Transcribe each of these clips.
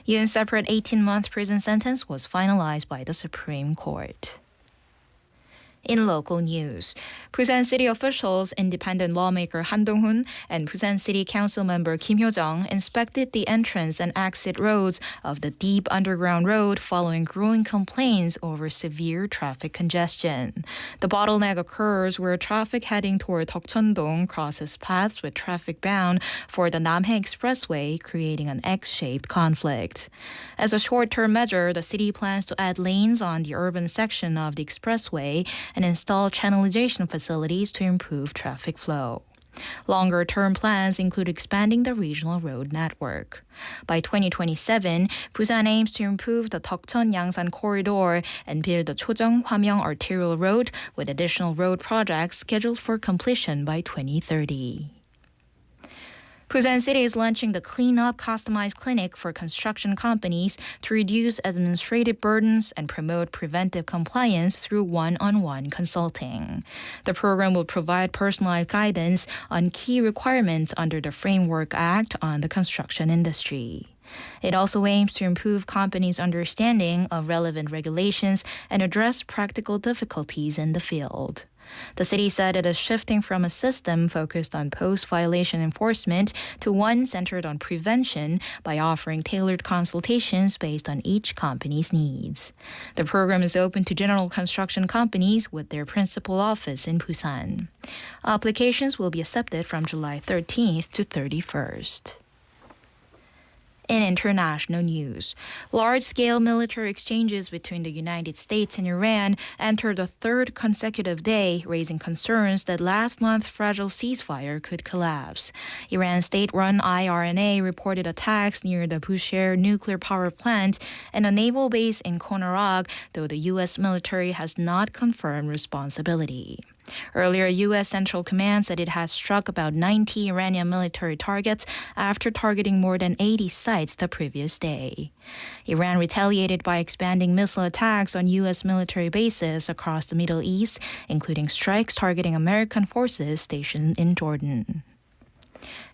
Yoon's separate 18-month prison sentence was finalized by the Supreme Court. In local news, Busan City officials, independent lawmaker Han Dong-hoon and Busan City Council member Kim Hyo-jung inspected the entrance and exit roads of the deep underground road following growing complaints over severe traffic congestion. The bottleneck occurs where traffic heading toward Deokcheon-dong crosses paths with traffic bound for the Namhae Expressway, creating an X-shaped conflict. As a short-term measure, the city plans to add lanes on the urban section of the expressway and install channelization facilities to improve traffic flow. Longer-term plans include expanding the regional road network. By 2027, Busan aims to improve the Deokcheon-Yangsan corridor and build the Chojong-Hwamyeong arterial road with additional road projects scheduled for completion by 2030. Busan City is launching the Clean Up Customized Clinic for construction companies to reduce administrative burdens and promote preventive compliance through one-on-one consulting. The program will provide personalized guidance on key requirements under the Framework Act on the construction industry. It also aims to improve companies' understanding of relevant regulations and address practical difficulties in the field. The city said it is shifting from a system focused on post-violation enforcement to one centered on prevention by offering tailored consultations based on each company's needs. The program is open to general construction companies with their principal office in Busan. Applications will be accepted from July 13th to 31st. In international news, large-scale military exchanges between the United States and Iran entered a third consecutive day, raising concerns that last month's fragile ceasefire could collapse. Iran's state-run IRNA reported attacks near the Bushehr nuclear power plant and a naval base in Konarak, though the U.S. military has not confirmed responsibility. Earlier, U.S. Central Command said it had struck about 90 Iranian military targets after targeting more than 80 sites the previous day. Iran retaliated by expanding missile attacks on U.S. military bases across the Middle East, including strikes targeting American forces stationed in Jordan.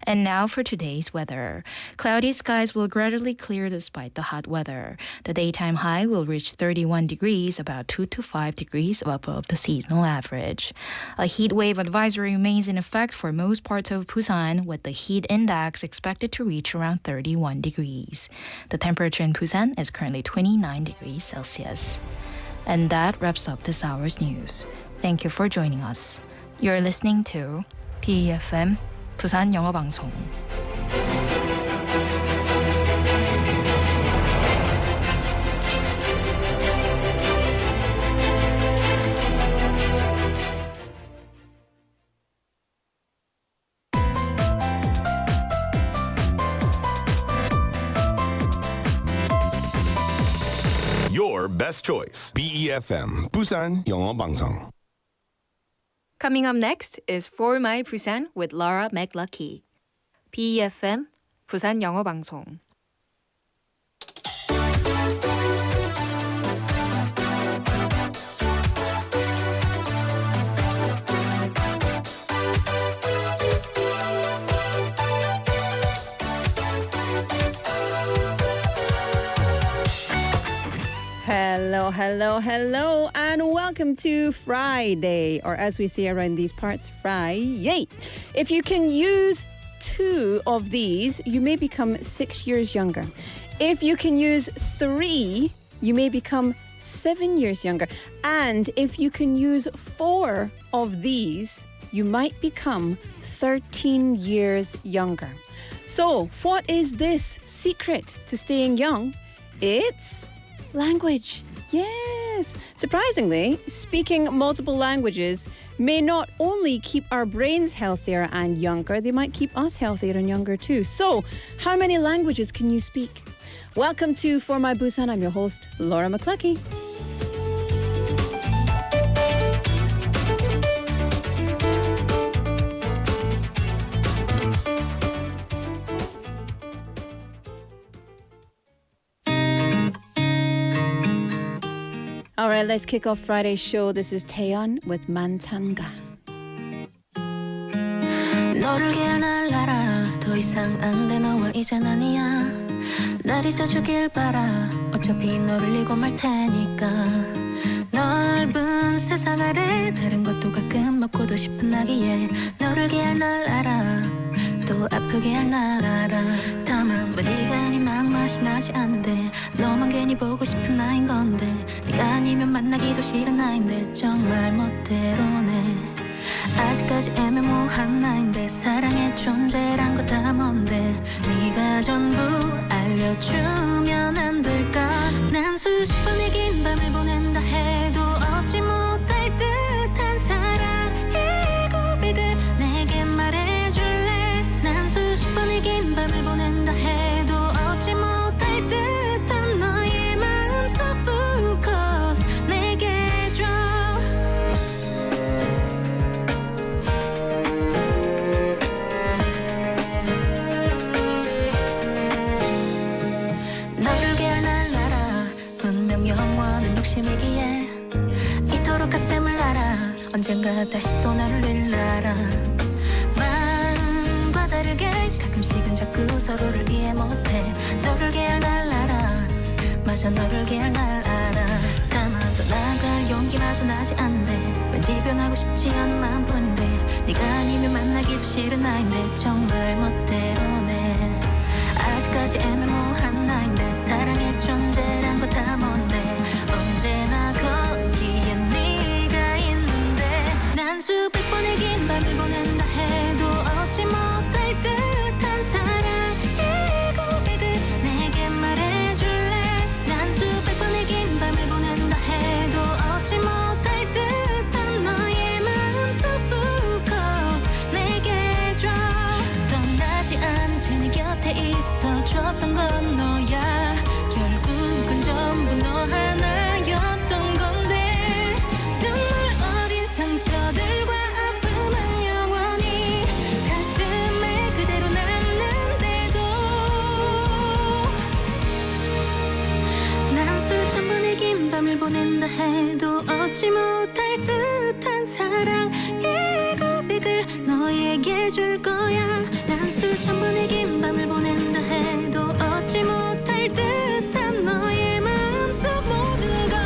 And now for today's weather. Cloudy skies will gradually clear despite the hot weather. The daytime high will reach 31 degrees, about 2 to 5 degrees above the seasonal average. A heat wave advisory remains in effect for most parts of Busan, with the heat index expected to reach around 31 degrees. The temperature in Busan is currently 29 degrees Celsius. And that wraps up this hour's news. Thank you for joining us. You're listening to BeFM 부산영어방송. Your best choice. BeFM 부산영어방송. Coming up next is For My Busan with Laura McLuckie. BeFM 부산영어방송. Hello, and welcome to Friday, or as we say around these parts, Friday. If you can use 2 of these, you may become 6 years younger. If you can use 3, you may become 7 years younger. And if you can use 4 of these, you might become 13 years younger. So, what is this secret to staying young? It's language. Yes. Surprisingly, speaking multiple languages may not only keep our brains healthier and younger, they might keep us healthier and younger too. So, how many languages can you speak? Welcome to For My Busan. I'm your host, Laura McLuckie. All right, let's kick off Friday's show. This is Taeyeon with 만찬가. 너를 기억날 알아 더 이상 안 돼 너와 이젠 아니야 날 잊어주길 바라 어차피 너를 잊고 말 테니까 넓은 세상 아래 다른 것도 가끔 먹고도 싶은 나기에 너를 기할 날 알아 또 아프게 할 날 알아 다만 왜 네가 아니면 맛이 나지 않는데 너만 괜히 보고 싶은 나인 건데 네가 아니면 만나기도 싫은 나인데 정말 멋대로네 아직까지 애매모호한 나인데 사랑의 존재란 거 다 뭔데 네가 전부 알려주면 안 될까 난 수십 번의 긴 밤을 보낸다 해도 얻지 못할 듯한 사랑의 고백을 내게 말해줄래 난 수십 번의 긴 밤을 보낸다 해도 얻지 못할 듯한 너의 마음속 focus 내게 줘 너를 위할 날 알아 분명 영원한 욕심이기에 이토록 가슴을 알아 언젠가 다시 또 너를 일날아 마음과 다르게 가끔씩은 자꾸 서로를 이해 못해 너를 위할 날 알아 맞아 너를 위할 날 알아 다만 떠나갈 용기마저 나지 않는데 왠지 변하고 싶지 않은 마음뿐인데 네가 아니면 만나기도 싫은 나인데 정말 멋대로네 아직까지 애매모호한 나인데 사랑의 존재란 거 다 뭔데 언제나 거기에 네가 있는데 난 수백 번의 긴 밤을 보낸다 해도 얻지 못할 듯한 사랑의 고백을 내게 말해줄래 난 수백 번의 긴 밤을 보낸다 해도 얻지 못할 듯한 너의 마음속 focus 내게 줘 떠나지 않은 채 내 곁에 있어줬던 건 너야 결국은 전부 너 하나였던 건데 눈물 어린 상처들과 아픔은 영원히 가슴에 그대로 남는데도 난 수천 번의 긴 밤을 보낸다 해도 얻지 못할 듯한 사랑의 고백을 너에게 줄 거야 난 수천 번의 긴 밤을 보낸다 해도 얻지 못할 듯한 너의 마음속 모든 걸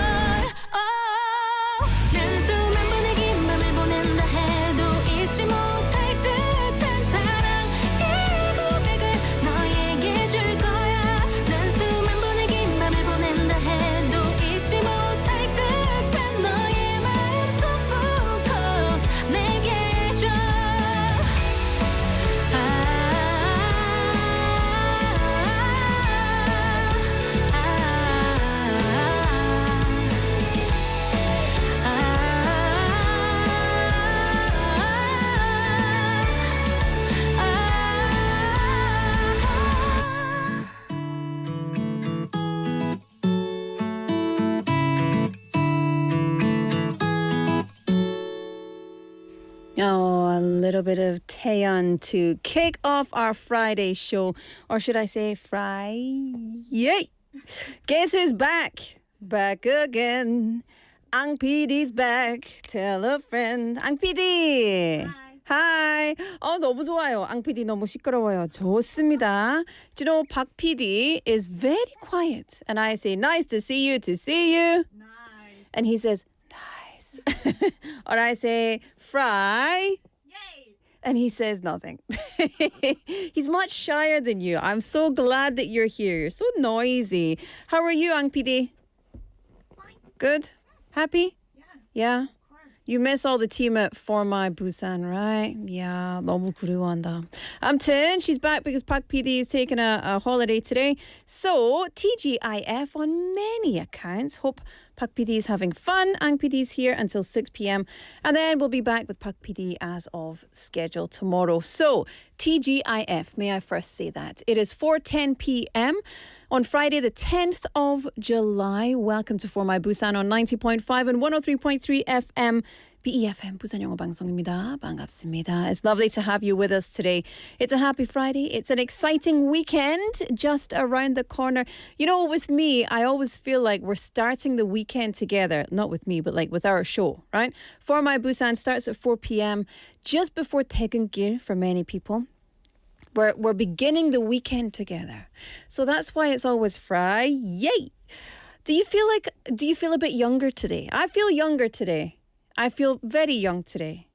난 수만 번의 긴 밤을 보낸다 해도 잊지 못할 듯한 사랑의 고백을 너에게 줄 거야 난 수만 번의 긴 밤을 보낸다 해도 잊지 못할 듯한 너의 마음속 focus 내게 줘 Oh, a little bit of Taeyeon to kick off our Friday show. Or should I say Friday? Guess who's back? Back again. Ang PD's back. Tell a friend. Ang PD. Hi. 너무 좋아요. 앙 PD 너무 시끄러워요. 좋습니다. You know, Pak PD is very quiet. And I say, nice to see you, to see you. Nice. And he says, nice. Or I say, Fry. Yay. And he says nothing. He's much shyer than you. I'm so glad that you're here. You're so noisy. How are you, Ang PD? Fine. Good? Happy? Yeah. Yeah? Of course. You miss all the team at For My Busan, right? Yeah, 너무 그리워한다. 아무튼, she's back because Pak PD is taking a holiday today. So, TGIF on many accounts. Hope Pak PD is having fun. Ang PD is here until 6 p.m. And then we'll be back with Pak PD as of schedule tomorrow. So, TGIF, may I first say that? It is 4:10 p.m. on Friday, the 10th of July. Welcome to For My Busan on 90.5 and 103.3 FM. BeFM 부산영어방송입니다. 반갑습니다. It's lovely to have you with us today. It's a happy Friday. It's an exciting weekend just around the corner. You know, with me, I always feel like we're starting the weekend together. Not with me, but like with our show, right? For My Busan starts at 4 p.m. just before 퇴근길 for many people. We're beginning the weekend together. So that's why it's always Friday. Do you feel a bit younger today? I feel younger today. I feel very young today.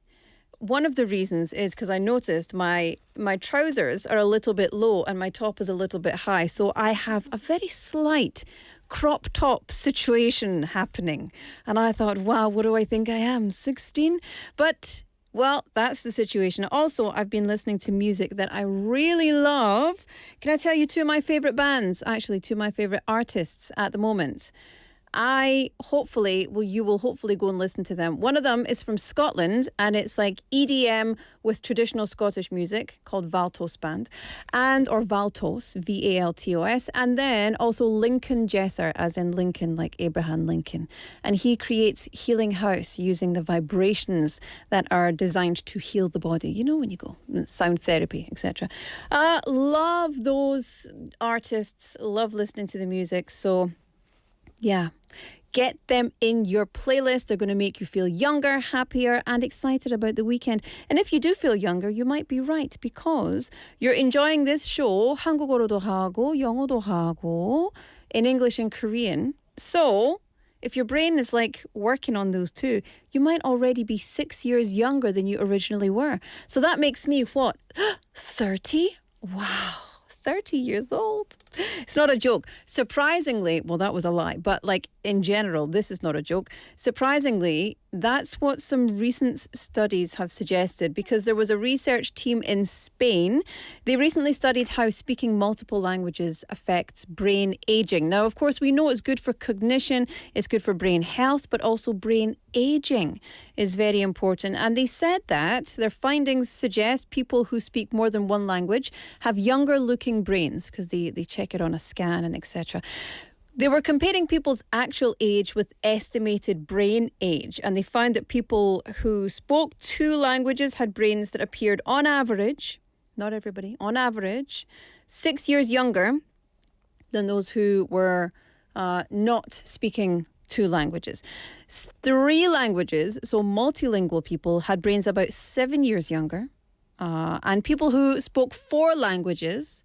One of the reasons is because I noticed my trousers are a little bit low and my top is a little bit high. So I have a very slight crop top situation happening. And I thought, wow, what do I think I am? 16? But, well, that's the situation. Also, I've been listening to music that I really love. Can I tell you two of my favorite bands? Actually, two of my favorite artists at the moment. You will hopefully go and listen to them. One of them is from Scotland and it's like EDM with traditional Scottish music called Valtos Band or Valtos, Valtos. And then also Lincoln Jesser, as in Lincoln, like Abraham Lincoln. And he creates healing house using the vibrations that are designed to heal the body. You know, when you go, sound therapy, etc. Love those artists, love listening to the music. So, yeah. Get them in your playlist. They're going to make you feel younger, happier, and excited about the weekend. And if you do feel younger, you might be right because you're enjoying this show, 한국어로도 하고, 영어도 하고, in English and Korean. So, if your brain is like working on those two, you might already be 6 years younger than you originally were. So that makes me what? 30? Wow. 30 years old. It's not a joke. Surprisingly, well, that was a lie, but like in general, this is not a joke. Surprisingly, that's what some recent studies have suggested because there was a research team in Spain. They recently studied how speaking multiple languages affects brain aging. Now, of course, we know it's good for cognition, it's good for brain health, but also brain aging is very important. And they said that their findings suggest people who speak more than one language have younger looking brains because they check it on a scan and etc. They were comparing people's actual age with estimated brain age, and they found that people who spoke two languages had brains that appeared on average, not everybody, on average, 6 years younger than those who were not speaking two languages. 3 languages, so multilingual people, had brains about 7 years younger, and people who spoke 4 languages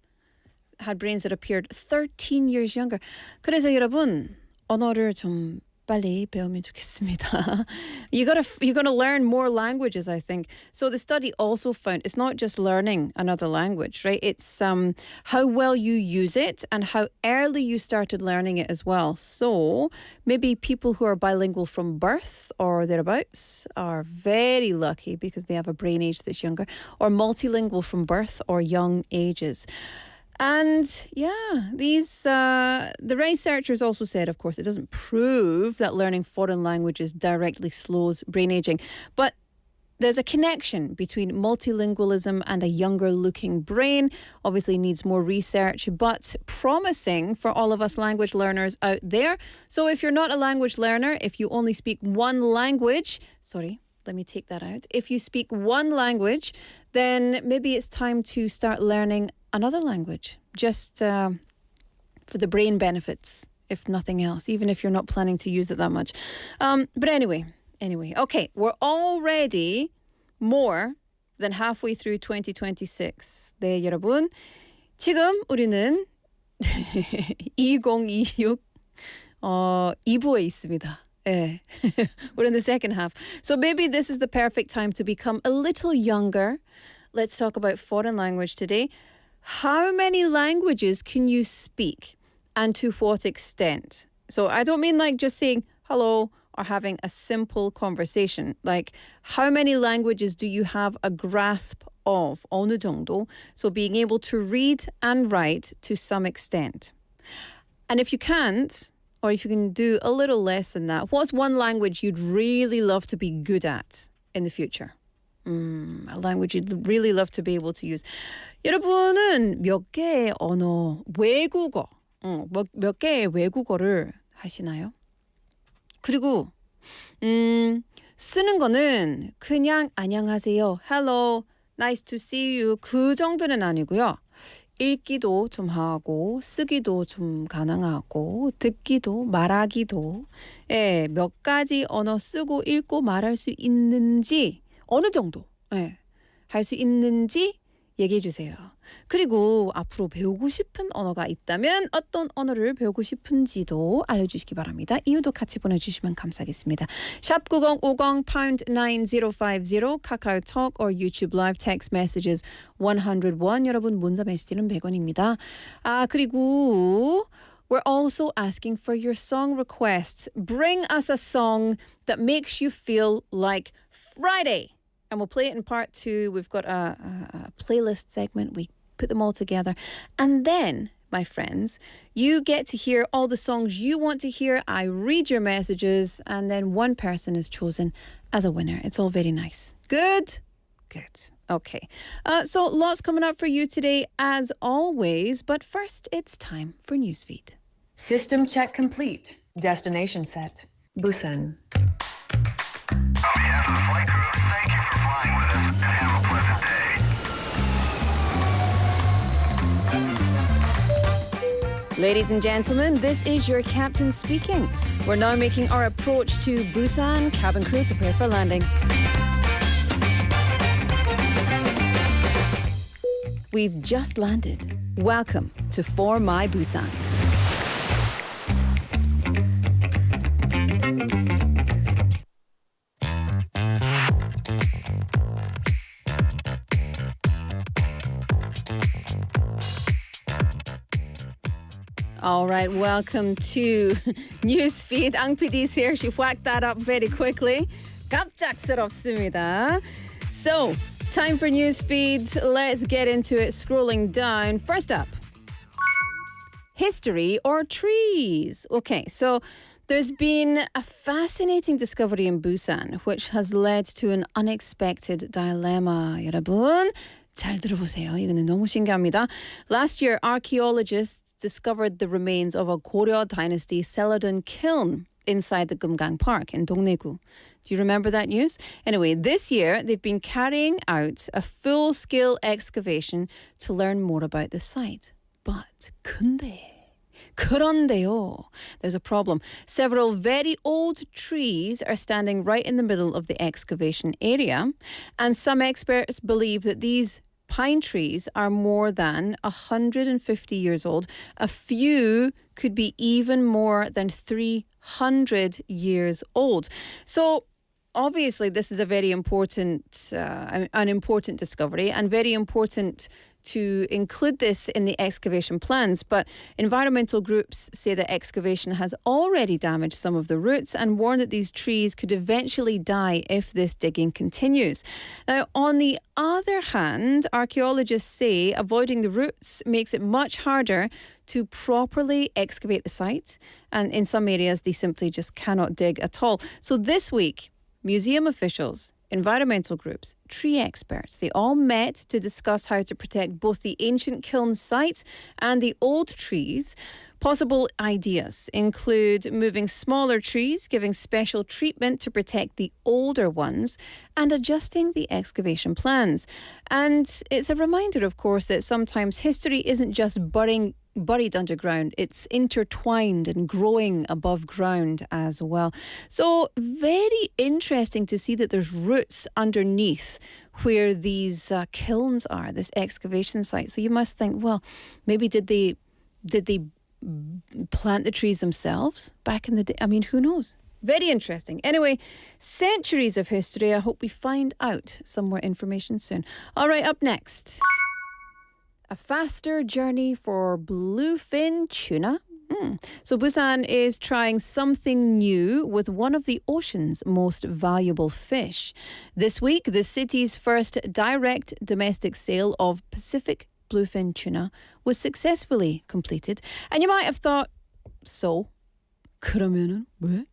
had brains that appeared 13 years younger. 그래서 여러분, 언어를 좀 빨리 배우면 좋겠습니다. You're gonna learn more languages, I think. So the study also found it's not just learning another language, right? It's how well you use it and how early you started learning it as well. So maybe people who are bilingual from birth or thereabouts are very lucky because they have a brain age that's younger, or multilingual from birth or young ages. And yeah, the researchers also said, of course, it doesn't prove that learning foreign languages directly slows brain aging, but there's a connection between multilingualism and a younger looking brain. Obviously needs more research, but promising for all of us language learners out there. So if you're not a language learner, if you only speak one language, let me take that out. If you speak one language, then maybe it's time to start learning another language, just for the brain benefits, if nothing else, even if you're not planning to use it that much. But anyway, okay, we're already more than halfway through 2026. 네, 여러분. 지금 우리는 2026 2부에 있습니다. 예. We're in the second half. So maybe this is the perfect time to become a little younger. Let's talk about foreign language today. How many languages can you speak and to what extent? So I don't mean like just saying hello or having a simple conversation. Like how many languages do you have a grasp of? 어느 정도? So being able to read and write to some extent. And if you can't, or if you can do a little less than that, what's one language you'd really love to be good at in the future? A language you'd really love to be able to use. 여러분은 몇 개의 언어, 외국어, 몇 개의 외국어를 하시나요? 그리고 쓰는 거는 그냥 안녕하세요, hello, nice to see you 그 정도는 아니고요. 읽기도 좀 하고 쓰기도 좀 가능하고 듣기도 말하기도 몇 가지 언어 쓰고 읽고 말할 수 있는지 어느 정도 할 수 있는지 얘기해 주세요. 그리고 앞으로 배우고 싶은 언어가 있다면 어떤 언어를 배우고 싶은지도 알려주시기 바랍니다. 이유도 같이 보내주시면 감사하겠습니다. 샵 9050 pound 9050 카카오톡 or YouTube live text messages 101 여러분 문자 메시지는 100원입니다. 그리고 we're also asking for your song requests. Bring us a song that makes you feel like Friday. And we'll play it in part 2. We've got a playlist segment. We put them all together. And then, my friends, you get to hear all the songs you want to hear. I read your messages. And then one person is chosen as a winner. It's all very nice. Good? Good. Okay. So lots coming up for you today, as always. But first, it's time for Newsfeed. System check complete. Destination set. Busan. On behalf of the flight crew, thank you for flying with us and have a pleasant day. Ladies and gentlemen, this is your captain speaking. We're now making our approach to Busan. Cabin crew, prepare for landing. We've just landed. Welcome to For My Busan. All right, welcome to Newsfeed. Ang PD's here. She whacked that up very quickly. 갑작스럽습니다. So, time for Newsfeed. Let's get into it. Scrolling down. First up, history or trees. Okay, so there's been a fascinating discovery in Busan, which has led to an unexpected dilemma. 여러분, 잘 들어보세요. 이거는 너무 신기합니다. Last year, archaeologists discovered the remains of a Goryeo dynasty Celadon kiln inside the Gumgang Park in Dongnaegu. Do you remember that news? Anyway, this year they've been carrying out a full-scale excavation to learn more about the site. But 그런데요, there's a problem. Several very old trees are standing right in the middle of the excavation area, and some experts believe that these pine trees are more than 150 years old. A few could be even more than 300 years old. So obviously this is a very important, an important discovery, and very important to include this in the excavation plans. But environmental groups say that excavation has already damaged some of the roots and warn that these trees could eventually die if this digging continues. Now, on the other hand, archaeologists say avoiding the roots makes it much harder to properly excavate the site. And in some areas, they simply just cannot dig at all. So this week, museum officials, environmental groups, tree experts, they all met to discuss how to protect both the ancient kiln site and the old trees. Possible ideas include moving smaller trees, giving special treatment to protect the older ones, and adjusting the excavation plans. And it's a reminder, of course, that sometimes history isn't just buried underground, it's intertwined and growing above ground as well. So very interesting to see that there's roots underneath where these kilns are, this excavation site. So you must think, well, maybe did they plant the trees themselves back in the day? I mean, who knows? Very interesting. Anyway, centuries of history. I hope we find out some more information soon. All right, up next. A faster journey for bluefin tuna. So Busan is trying something new with one of the ocean's most valuable fish. This week, the city's first direct domestic sale of Pacific bluefin tuna was successfully completed. And you might have thought, so, 그러면은 왜?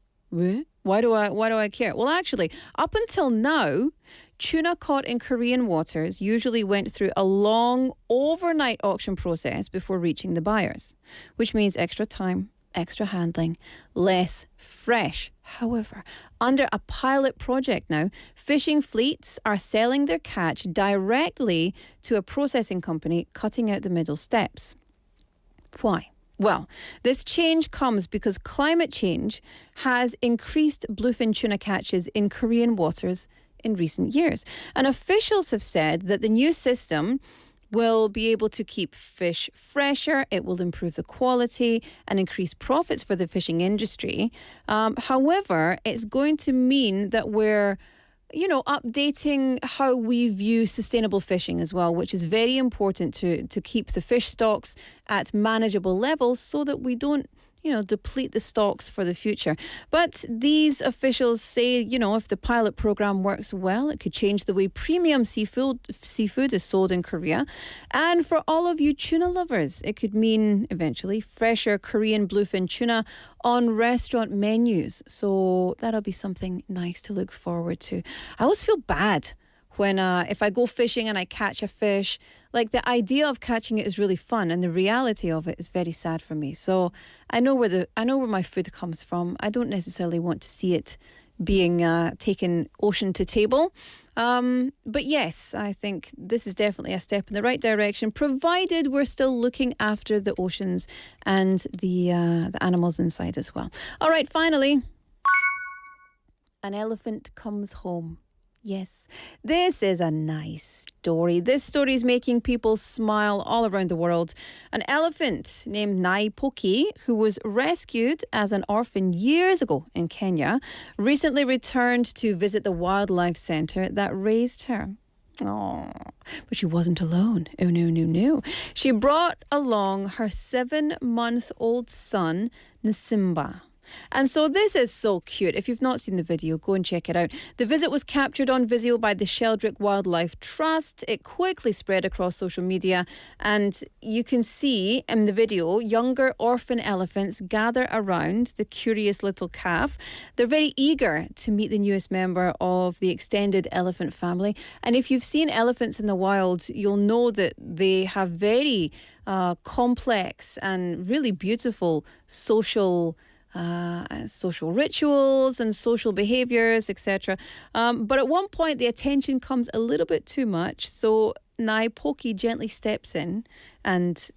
Why do I care? Well, actually, up until now, tuna caught in Korean waters usually went through a long overnight auction process before reaching the buyers, which means extra time, extra handling, less fresh. However, under a pilot project now, fishing fleets are selling their catch directly to a processing company, cutting out the middle steps. Why? Well, this change comes because climate change has increased bluefin tuna catches in Korean waters in recent years. And officials have said that the new system will be able to keep fish fresher. It will improve the quality and increase profits for the fishing industry. However, it's going to mean that we're updating how we view sustainable fishing as well, which is very important to keep the fish stocks at manageable levels so that we don't deplete the stocks for the future. But these officials say, if the pilot program works well, it could change the way premium seafood is sold in Korea. And for all of you tuna lovers, it could mean eventually fresher Korean bluefin tuna on restaurant menus. So that'll be something nice to look forward to. I always feel bad when if I go fishing and I catch a fish. Like, the idea of catching it is really fun, and the reality of it is very sad for me. So I know where my food comes from. I don't necessarily want to see it being taken ocean to table. But yes, I think this is definitely a step in the right direction, provided we're still looking after the oceans and the animals inside as well. All right, finally, an elephant comes home. Yes, this is a nice story. This story is making people smile all around the world. An elephant named Naipoki, who was rescued as an orphan years ago in Kenya, recently returned to visit the wildlife centre that raised her. Oh, but she wasn't alone. Oh, no. She brought along her 7-month-old son, Nsimba. And so this is so cute. If you've not seen the video, go and check it out. The visit was captured on video by the Sheldrick Wildlife Trust. It quickly spread across social media, and you can see in the video younger orphan elephants gather around the curious little calf. They're very eager to meet the newest member of the extended elephant family. And if you've seen elephants in the wild, you'll know that they have very complex and really beautiful social rituals and social behaviors, etc. But at one point, the attention comes a little bit too much. So Naipoki gently steps in and,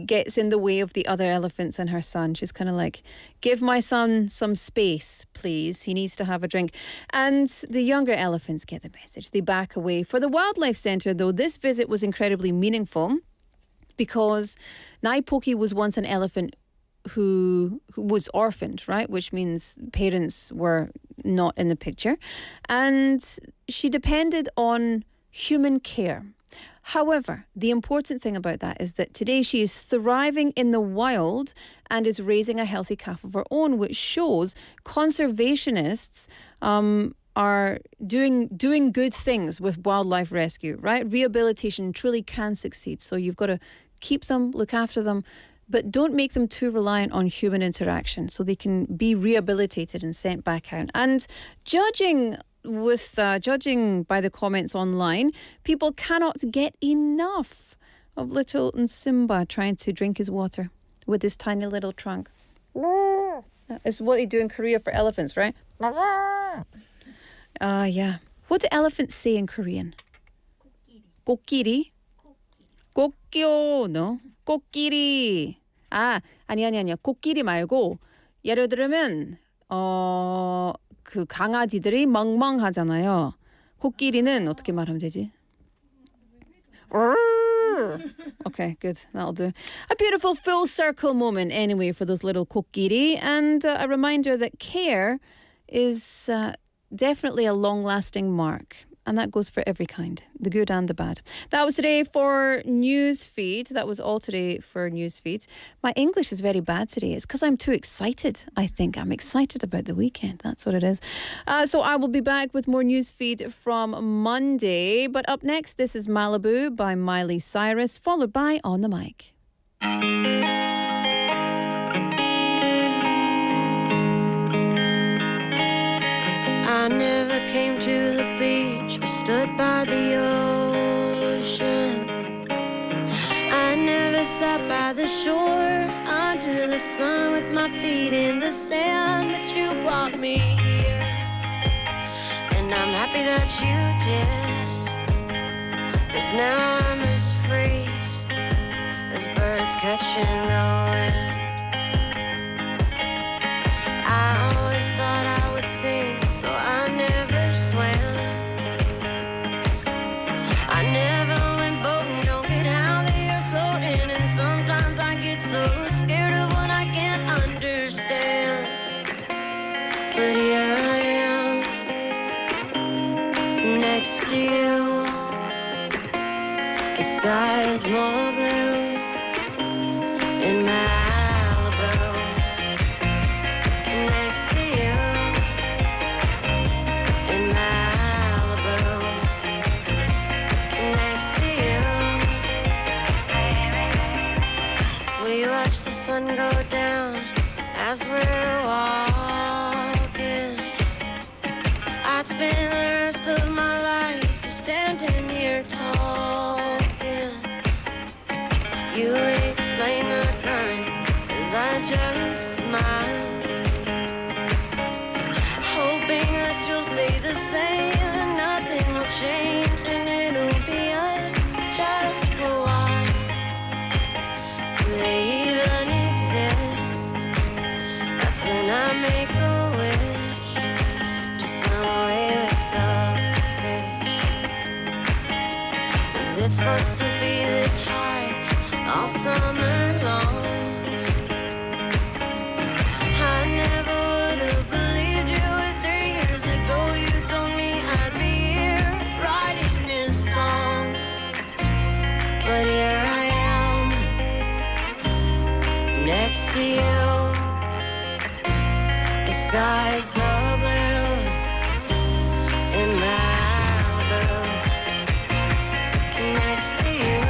gets in the way of the other elephants and her son. She's kind of like, give my son some space, please. He needs to have a drink. And the younger elephants get the message. They back away. For the wildlife centre, though, this visit was incredibly meaningful because Naipoki was once an elephant who was orphaned, right? Which means parents were not in the picture. And she depended on human care. However, the important thing about that is that today she is thriving in the wild and is raising a healthy calf of her own, which shows conservationists are doing good things with wildlife rescue, right? Rehabilitation truly can succeed. So you've got to keep them, look after them, but don't make them too reliant on human interaction so they can be rehabilitated and sent back out. And judging by the comments online, people cannot get enough of little Nsimba trying to drink his water with his tiny little trunk. That is what they do in Korea for elephants, right? Yeah. What do elephants say in Korean? 코끼리? 코끼리? No. 코끼리. 아니야. 코끼리 말고 예를 들면 그 강아지들이 멍멍하잖아요. 코끼리는 어떻게 말하면 되지? Okay, good. That'll do. A beautiful full circle moment anyway for those little 코끼리, and a reminder that care is definitely a long-lasting mark. And that goes for every kind, the good and the bad. That was today for Newsfeed. That was all today for Newsfeed. My English is very bad today. It's because I'm too excited, I think. I'm excited about the weekend. That's what it is. So I will be back with more Newsfeed from Monday. But up next, this is Malibu by Miley Cyrus, followed by On the Mic. I never came to the beach or stood by the ocean. I never sat by the shore under the sun with my feet in the sand, but you brought me here, and I'm happy that you did, 'cause now I'm as free as birds catching the wind. I always thought I would sing, so I never swam. I never went boating, don't get but here I am next to you. The sky is more blue in Malibu. Next to you in Malibu. Next to you. We watch the sun go down as we're walking. I'd spend the rest of my life just standing here talking. You explain the current as I just smile, hoping that you'll stay the same and nothing will change and it'll be us just for a while. Do they even exist? That's when I make a wish, just swim away with the fish. 'Cause it's supposed to be this high all summer long. I never would have believed you if 3 years ago you told me I'd be here writing this song. But here I am next to you. The sky is so blue in Malibu. Next to you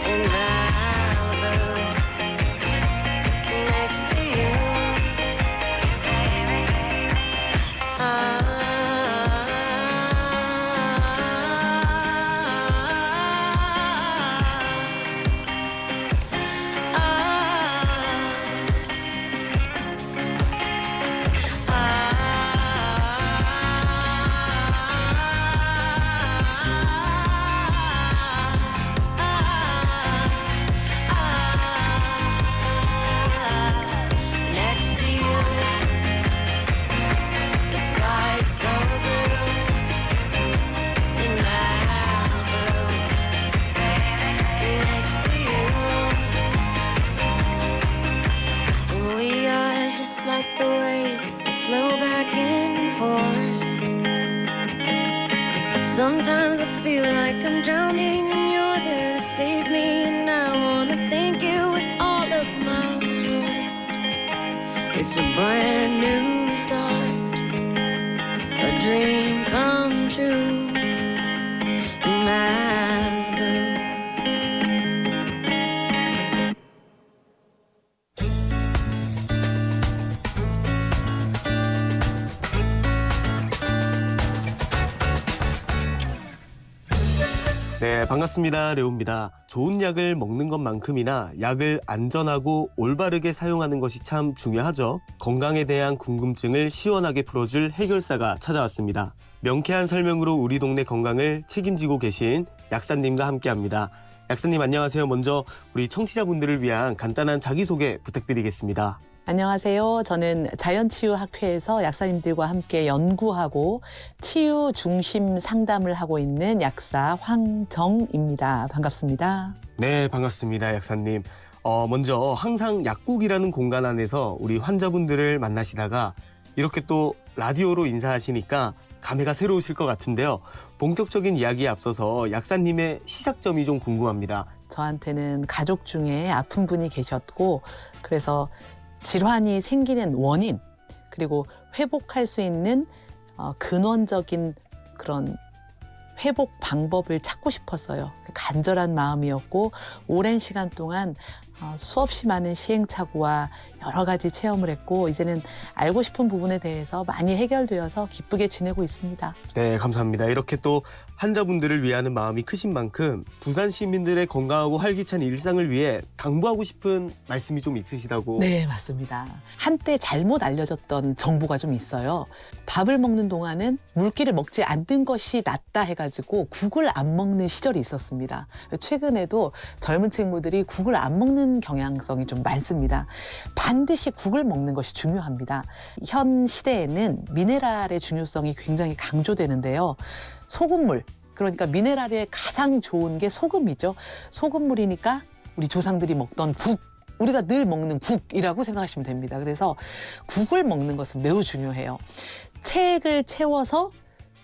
in Malibu. Next to you. Next to you. The sky is so blue in Malibu. Next to you. We are just like the waves that flow back and forth. Sometimes I feel like I'm drowning and you're there to save me, and I wanna thank you with all of my heart. It's a brand new start, a dream come true in Malibu. 네, 반갑습니다. 레오입니다. 좋은 약을 먹는 것만큼이나 약을 안전하고 올바르게 사용하는 것이 참 중요하죠. 건강에 대한 궁금증을 시원하게 풀어줄 해결사가 찾아왔습니다. 명쾌한 설명으로 우리 동네 건강을 책임지고 계신 약사님과 함께합니다. 약사님 안녕하세요. 먼저 우리 청취자분들을 위한 간단한 자기소개 부탁드리겠습니다. 안녕하세요. 저는 자연치유학회에서 약사님들과 함께 연구하고 치유 중심 상담을 하고 있는 약사 황정입니다. 반갑습니다. 네, 반갑습니다. 약사님. 먼저 항상 약국이라는 공간 안에서 우리 환자분들을 만나시다가 이렇게 또 라디오로 인사하시니까 감회가 새로우실 것 같은데요. 본격적인 이야기에 앞서서 약사님의 시작점이 좀 궁금합니다. 저한테는 가족 중에 아픈 분이 계셨고, 그래서 질환이 생기는 원인, 그리고 회복할 수 있는 근원적인 그런 회복 방법을 찾고 싶었어요. 간절한 마음이었고, 오랜 시간 동안 수없이 많은 시행착오와 여러 가지 체험을 했고, 이제는 알고 싶은 부분에 대해서 많이 해결되어서 기쁘게 지내고 있습니다. 네, 감사합니다. 이렇게 또 환자분들을 위하는 마음이 크신 만큼 부산 시민들의 건강하고 활기찬 일상을 위해 당부하고 싶은 말씀이 좀 있으시다고. 네, 맞습니다. 한때 잘못 알려졌던 정보가 좀 있어요. 밥을 먹는 동안은 물기를 먹지 않는 것이 낫다 해가지고 국을 안 먹는 시절이 있었습니다. 최근에도 젊은 친구들이 국을 안 먹는 경향성이 좀 많습니다. 반드시 국을 먹는 것이 중요합니다. 현 시대에는 미네랄의 중요성이 굉장히 강조되는데요. 소금물, 그러니까 미네랄에 가장 좋은 게 소금이죠. 소금물이니까 우리 조상들이 먹던 국, 우리가 늘 먹는 국이라고 생각하시면 됩니다. 그래서 국을 먹는 것은 매우 중요해요. 체액을 채워서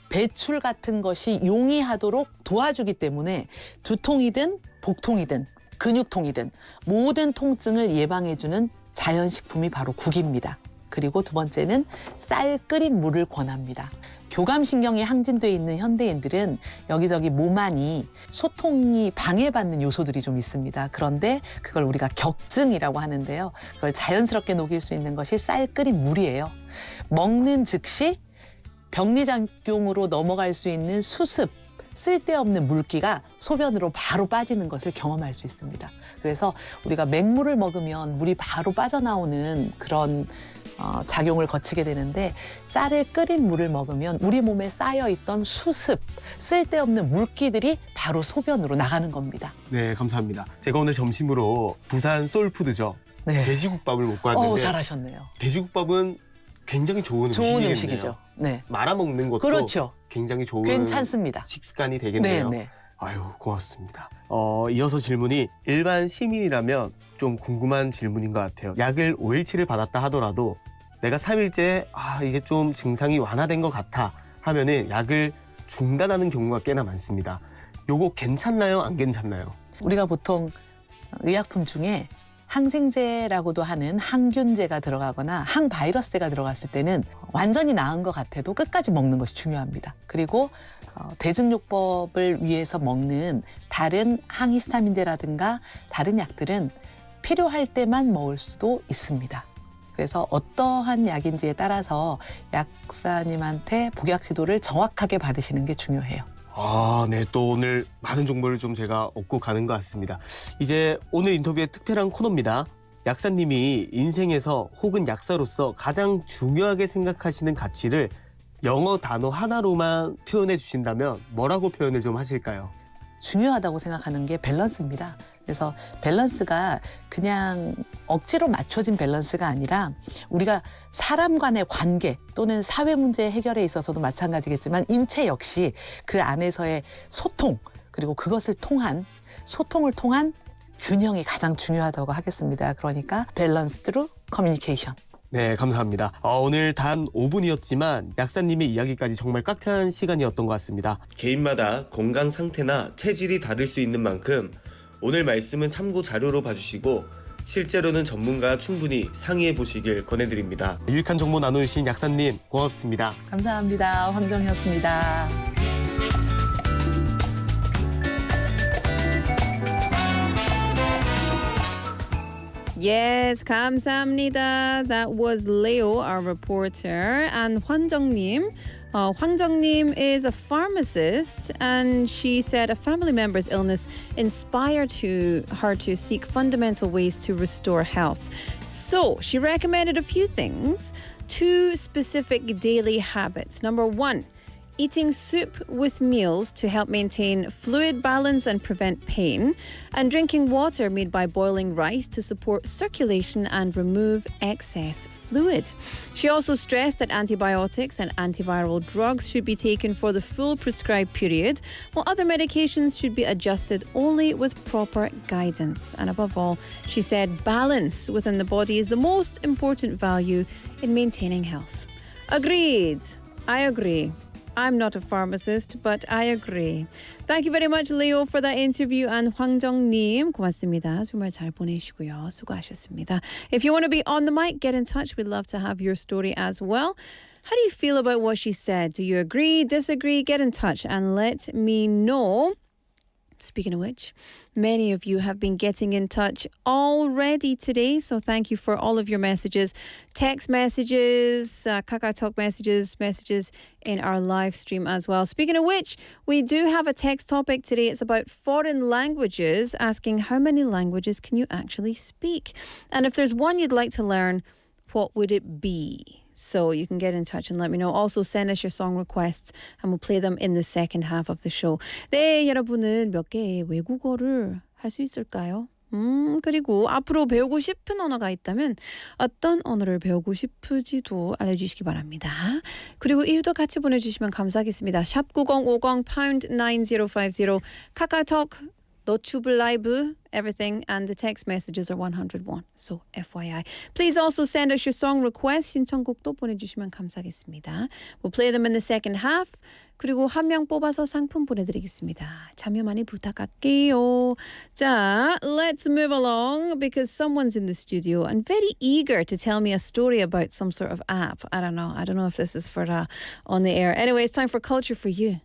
배출 같은 것이 용이하도록 도와주기 때문에 두통이든 복통이든 근육통이든 모든 통증을 예방해주는 자연식품이 바로 국입니다. 그리고 두 번째는 쌀 끓인 물을 권합니다. 교감신경이 항진돼 있는 현대인들은 여기저기 몸 안이 소통이 방해받는 요소들이 좀 있습니다. 그런데 그걸 우리가 격증이라고 하는데요. 그걸 자연스럽게 녹일 수 있는 것이 쌀 끓인 물이에요. 먹는 즉시 병리작용으로 넘어갈 수 있는 수습, 쓸데없는 물기가 소변으로 바로 빠지는 것을 경험할 수 있습니다. 그래서 우리가 맹물을 먹으면 물이 바로 빠져나오는 그런 작용을 거치게 되는데 쌀을 끓인 물을 먹으면 우리 몸에 쌓여있던 수습, 쓸데없는 물기들이 바로 소변으로 나가는 겁니다. 네, 감사합니다. 제가 오늘 점심으로 부산 소울푸드죠. 네. 돼지국밥을 먹고 왔는데 잘하셨네요. 돼지국밥은 굉장히 좋은 음식이죠. 네. 말아먹는 것도 그렇죠. 굉장히 좋은 괜찮습니다. 식습관이 되겠네요. 네. 아유, 고맙습니다. 이어서 질문이 일반 시민이라면 좀 궁금한 질문인 것 같아요. 약을 5일치를 받았다 하더라도 내가 3일째 이제 좀 증상이 완화된 것 같아 하면은 약을 중단하는 경우가 꽤나 많습니다. 요거 괜찮나요? 안 괜찮나요? 우리가 보통 의약품 중에 항생제라고도 하는 항균제가 들어가거나 항바이러스제가 들어갔을 때는 완전히 나은 것 같아도 끝까지 먹는 것이 중요합니다. 그리고 대증요법을 위해서 먹는 다른 항히스타민제라든가 다른 약들은 필요할 때만 먹을 수도 있습니다. 그래서 어떠한 약인지에 따라서 약사님한테 복약 지도를 정확하게 받으시는 게 중요해요. 네. 또 오늘 많은 정보를 좀 제가 얻고 가는 것 같습니다. 이제 오늘 인터뷰의 특별한 코너입니다. 약사님이 인생에서 혹은 약사로서 가장 중요하게 생각하시는 가치를 영어 단어 하나로만 표현해 주신다면 뭐라고 표현을 좀 하실까요? 중요하다고 생각하는 게 밸런스입니다. 그래서 밸런스가 그냥 억지로 맞춰진 밸런스가 아니라 우리가 사람 간의 관계 또는 사회 문제 해결에 있어서도 마찬가지겠지만 인체 역시 그 안에서의 소통 그리고 그것을 통한 소통을 통한 균형이 가장 중요하다고 하겠습니다. 그러니까 밸런스 트루 커뮤니케이션. 네, 감사합니다. 오늘 단 5분이었지만 약사님의 이야기까지 정말 꽉 찬 시간이었던 것 같습니다. 개인마다 건강 상태나 체질이 다를 수 있는 만큼 오늘 말씀은 참고 자료로 봐주시고 실제로는 전문가와 충분히 상의해 보시길 권해드립니다. 유익한 정보 나누신 약사님 고맙습니다. 감사합니다. 황정희였습니다. Yes, 감사합니다. That was Leo, our reporter, and Hwanjongnim. Hwanjongnim is a pharmacist, and she said a family member's illness inspired her to seek fundamental ways to restore health. So she recommended a few things, 2 specific daily habits. Number 1, eating soup with meals to help maintain fluid balance and prevent pain, and drinking water made by boiling rice to support circulation and remove excess fluid. She also stressed that antibiotics and antiviral drugs should be taken for the full prescribed period, while other medications should be adjusted only with proper guidance. And above all, she said balance within the body is the most important value in maintaining health. Agreed. I agree. I'm not a pharmacist, but I agree. Thank you very much, Leo, for that interview. And 황정님, 고맙습니다. 주말 잘 보내시고요. 수고하셨습니다. If you want to be on the mic, get in touch. We'd love to have your story as well. How do you feel about what she said? Do you agree, disagree? Get in touch and let me know. Speaking of which, many of you have been getting in touch already today, so thank you for all of your messages, text messages, KakaoTalk messages in our live stream as well. Speaking of which, we do have a text topic today. It's about foreign languages, asking how many languages can you actually speak? And if there's one you'd like to learn, what would it be? So you can get in touch and let me know. Also send us your song requests and we'll play them in the second half of the show. 네, 여러분은 몇 개의 외국어를 할 수 있을까요? 그리고 앞으로 배우고 싶은 언어가 있다면 어떤 언어를 배우고 싶은지도 알려주시기 바랍니다. 그리고 이유도 같이 보내주시면 감사하겠습니다. 샵 9050 pound 9050 카카오톡 너튜브 라이브, everything, and the text messages are 101. So FYI. Please also send us your song request. 신청곡도 보내주시면 감사하겠습니다. We'll play them in the second half. 그리고 한 명 뽑아서 상품 보내드리겠습니다. 참여 많이 부탁할게요. 자, let's move along because someone's in the studio and very eager to tell me a story about some sort of app. I don't know if this is for on the air. Anyway, it's time for Culture for You.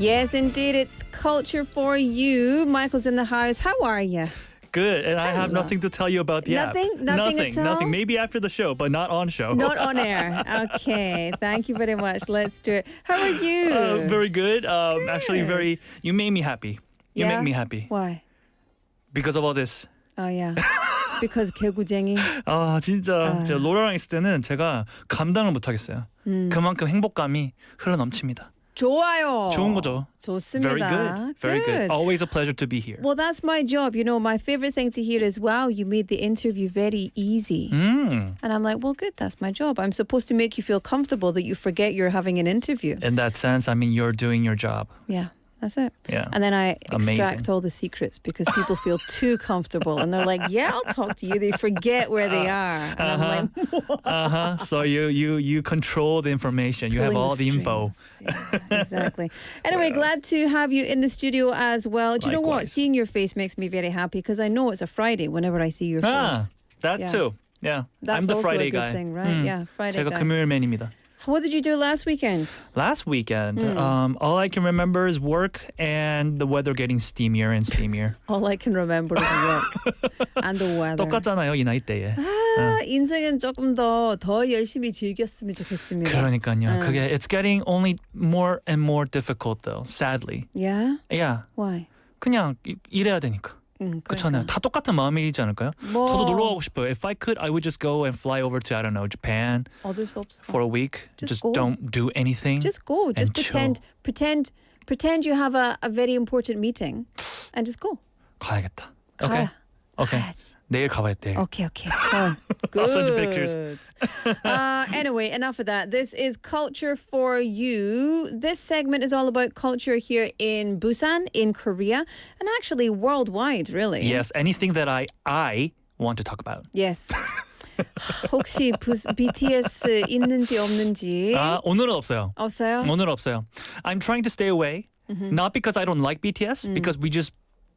Yes, indeed. It's Culture for You. Michael's in the house. How are you? Good, and I have nothing to tell you about the app. Nothing at all? Nothing. Maybe after the show, but not on show. Not on air. Okay. Thank you very much. Let's do it. How are you? Very good. Actually, very. You made me happy. You Yeah? make me happy Why? because of all this. Oh, yeah. Because 개구쟁이. 아 진짜 제가 로라랑 있을 때는 제가 감당을 못 하겠어요. 그만큼 행복감이 흘러 넘칩니다. 좋아요. 좋은 거죠. 좋습니다. Very good. Very good. Always a pleasure to be here. Well, that's my job. You know, my favorite thing to hear is, wow, you made the interview very easy. And I'm like, well, good, that's my job. I'm supposed to make you feel comfortable that you forget you're having an interview. In that sense, I mean, you're doing your job. Yeah. That's it. Yeah. And then I extract Amazing. all the secrets because people feel too comfortable and they're like, yeah, I'll talk to you. They forget where they are. And I'm like, So you control the information. You have pulling all the info. strings. Yeah, exactly. Anyway, glad to have you in the studio as well. Do you know what? Likewise. Seeing your face makes me very happy because I know it's a Friday whenever I see your face. That Yeah. too. Yeah. That's I'm the also Friday a good guy. thing, right? Yeah, Friday 제가 guy. 금요일맨입니다. What did you do last weekend? Last weekend, all I can remember is work and the weather getting steamier and steamier. All I can remember is work and the weather. 똑같잖아요, 이 나이 때에. 인생은 조금 더 열심히 즐겼으면 좋겠습니다. 그러니까요. 그게 it's getting only more and more difficult though, sadly. Yeah? Yeah. Why? 그냥 일해야 되니까. 그렇잖아요. 다 똑같은 마음이지 않을까요? 뭐. 저도 놀러 가고 싶어요. If I could, I would just go and fly over to, I don't know, Japan 어쩔 수 없어. for a week. Just Just go. don't do anything. Just go. Just and pretend you have a very important meeting and just go. 가야겠다. Okay. 가야. Okay. 가야지. 내일 가봐야 돼. Okay. Cool. Good. I'll send you pictures. Anyway, enough of that. This is Culture for You. This segment is all about culture here in Busan, in Korea, and actually worldwide, really. Yes, anything that I want to talk about. Yes. 혹시 BTS 있는지 없는지 오늘은 없어요. 없어요? 오늘은 없어요. I'm trying to stay away. Not because I don't like BTS, because we just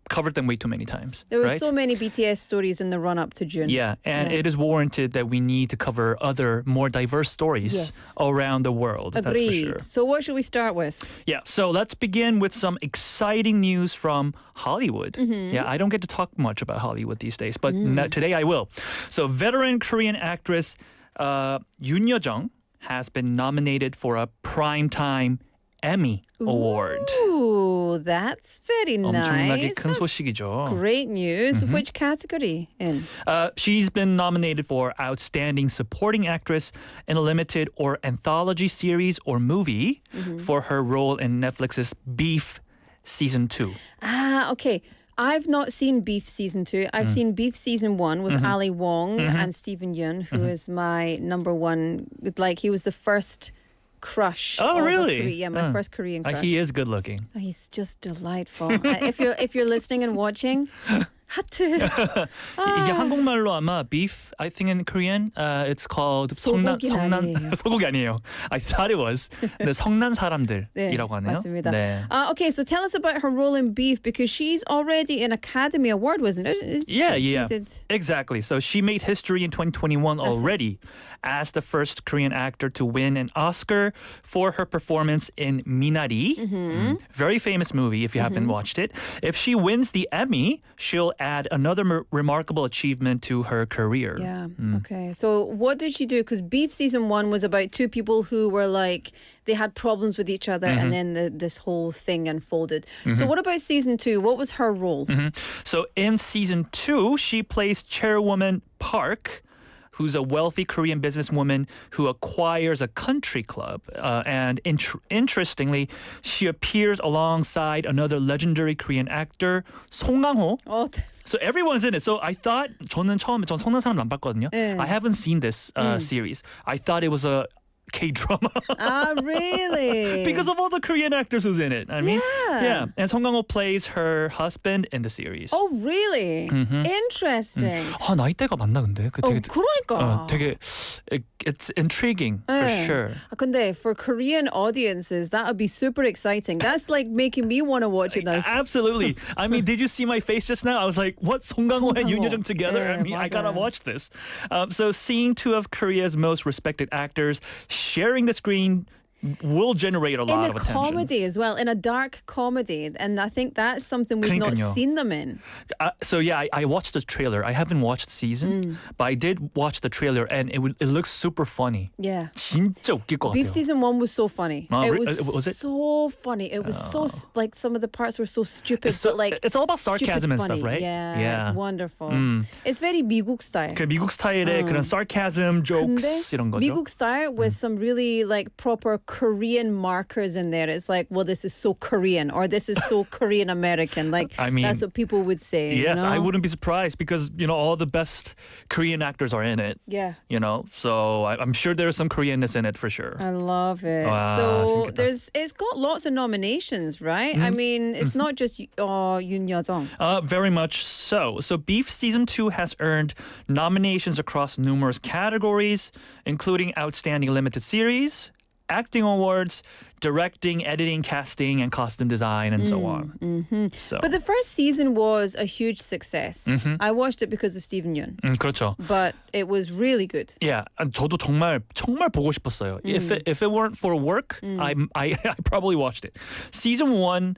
covered them way too many times. There were right? so many BTS stories in the run-up to June. Yeah, and it is warranted that we need to cover other more diverse stories Yes. around the world. Agreed. That's for sure. So what should we start with? Yeah, so let's begin with some exciting news from Hollywood. Yeah, I don't get to talk much about Hollywood these days, but today I will. So veteran Korean actress Yoon Yo-jung has been nominated for a Primetime Emmy Award. Ooh, that's very 엄청나게 nice. 큰 소식이죠. Great news. Which category in? She's been nominated for Outstanding Supporting Actress in a Limited or Anthology Series or Movie for her role in Netflix's Beef Season 2. Okay. I've not seen Beef Season 2. I've seen Beef Season 1 with Ali Wong and Stephen Yeun, who is my number one. Like, he was the first crush. Oh, of a really? Yeah, my first Korean crush. He is good looking. Oh, he's just delightful. If you're listening and watching, 하트. 이게 한국말로 아마 beef, I think in Korean, it's called 소고기 아니에요. 소고기 아니에요. I thought it was. 네, 성난 사람들이라고 하네요. 맞습니다. 네. Okay, so tell us about her role in Beef because she's already an Academy Award, wasn't it? Yeah. She did. Exactly. So she made history in 2021 already as the first Korean actor to win an Oscar for her performance in Minari. Very famous movie if you haven't watched it. If she wins the Emmy, she'll add another remarkable achievement to her career. Yeah. Okay. So what did she do? Because Beef Season 1 was about two people who were like, they had problems with each other and then this whole thing unfolded. So what about Season 2? What was her role? So in Season 2, she plays Chairwoman Park, who's a wealthy Korean businesswoman who acquires a country club. And interestingly, she appears alongside another legendary Korean actor, Song Kang-ho. Oh, So everyone's in it. So I thought 저는 처음에 전 성난 사람 안 봤거든요. 네. I haven't seen this series. I thought it was a K-drama. ah, really? Because of all the Korean actors who's in it. I mean, Yeah. And Song Kang-ho plays her husband in the series. Oh, really? Interesting. 아, 나이대가 맞나 근데? 그 되게 그러니까. 되게 it's intriguing for 네. sure. 근데 for Korean audiences, that would be super exciting. That's like making me want to watch it now. Absolutely. I mean, did you see my face just now? I was like, what? Song Kang-ho and Yoon Yo-jung together? 네, I mean, I gotta 맞아요. watch this. So seeing two of Korea's most respected actors sharing the screen will generate a lot In of a attention. comedy as well, in a dark comedy. And I think that's something we've not 그러니까요. seen them in. So yeah, I watched the trailer. I haven't watched the season, but I did watch the trailer, and it looks super funny. Yeah. 진짜 웃길 것 Beef 같아요. season 1 was so funny. Oh, It was it? so funny. It was so, like, some of the parts were so stupid, It's so- but like... it's all about stupid sarcasm and funny. stuff, right? Yeah, Yeah. it's wonderful. It's very 미국 style. 그 미국 스타일의 그런 sarcasm, jokes 근데 이런 거죠. 미국 style with some really like proper Korean markers in there. It's like, well, this is so Korean or this is so Korean American. Like, I mean, that's what people would say. Yes, you know? I wouldn't be surprised because all the best Korean actors are in it. Yeah. So I'm sure there's some Koreanness in it for sure. I love it. 와, So 재밌겠다. it's got lots of nominations, right? I mean, it's not just Yoon Yo-jung. Very much so. So Beef Season 2 has earned nominations across numerous categories, including Outstanding Limited Series, Acting Awards, Directing, Editing, Casting, and Costume Design, and so on. So, But the first season was a huge success. I watched it because of Steven Yeun. 그렇죠. But it was really good. Yeah, 저도 정말 보고 싶었어요. If it weren't for work, I probably watched it. Season 1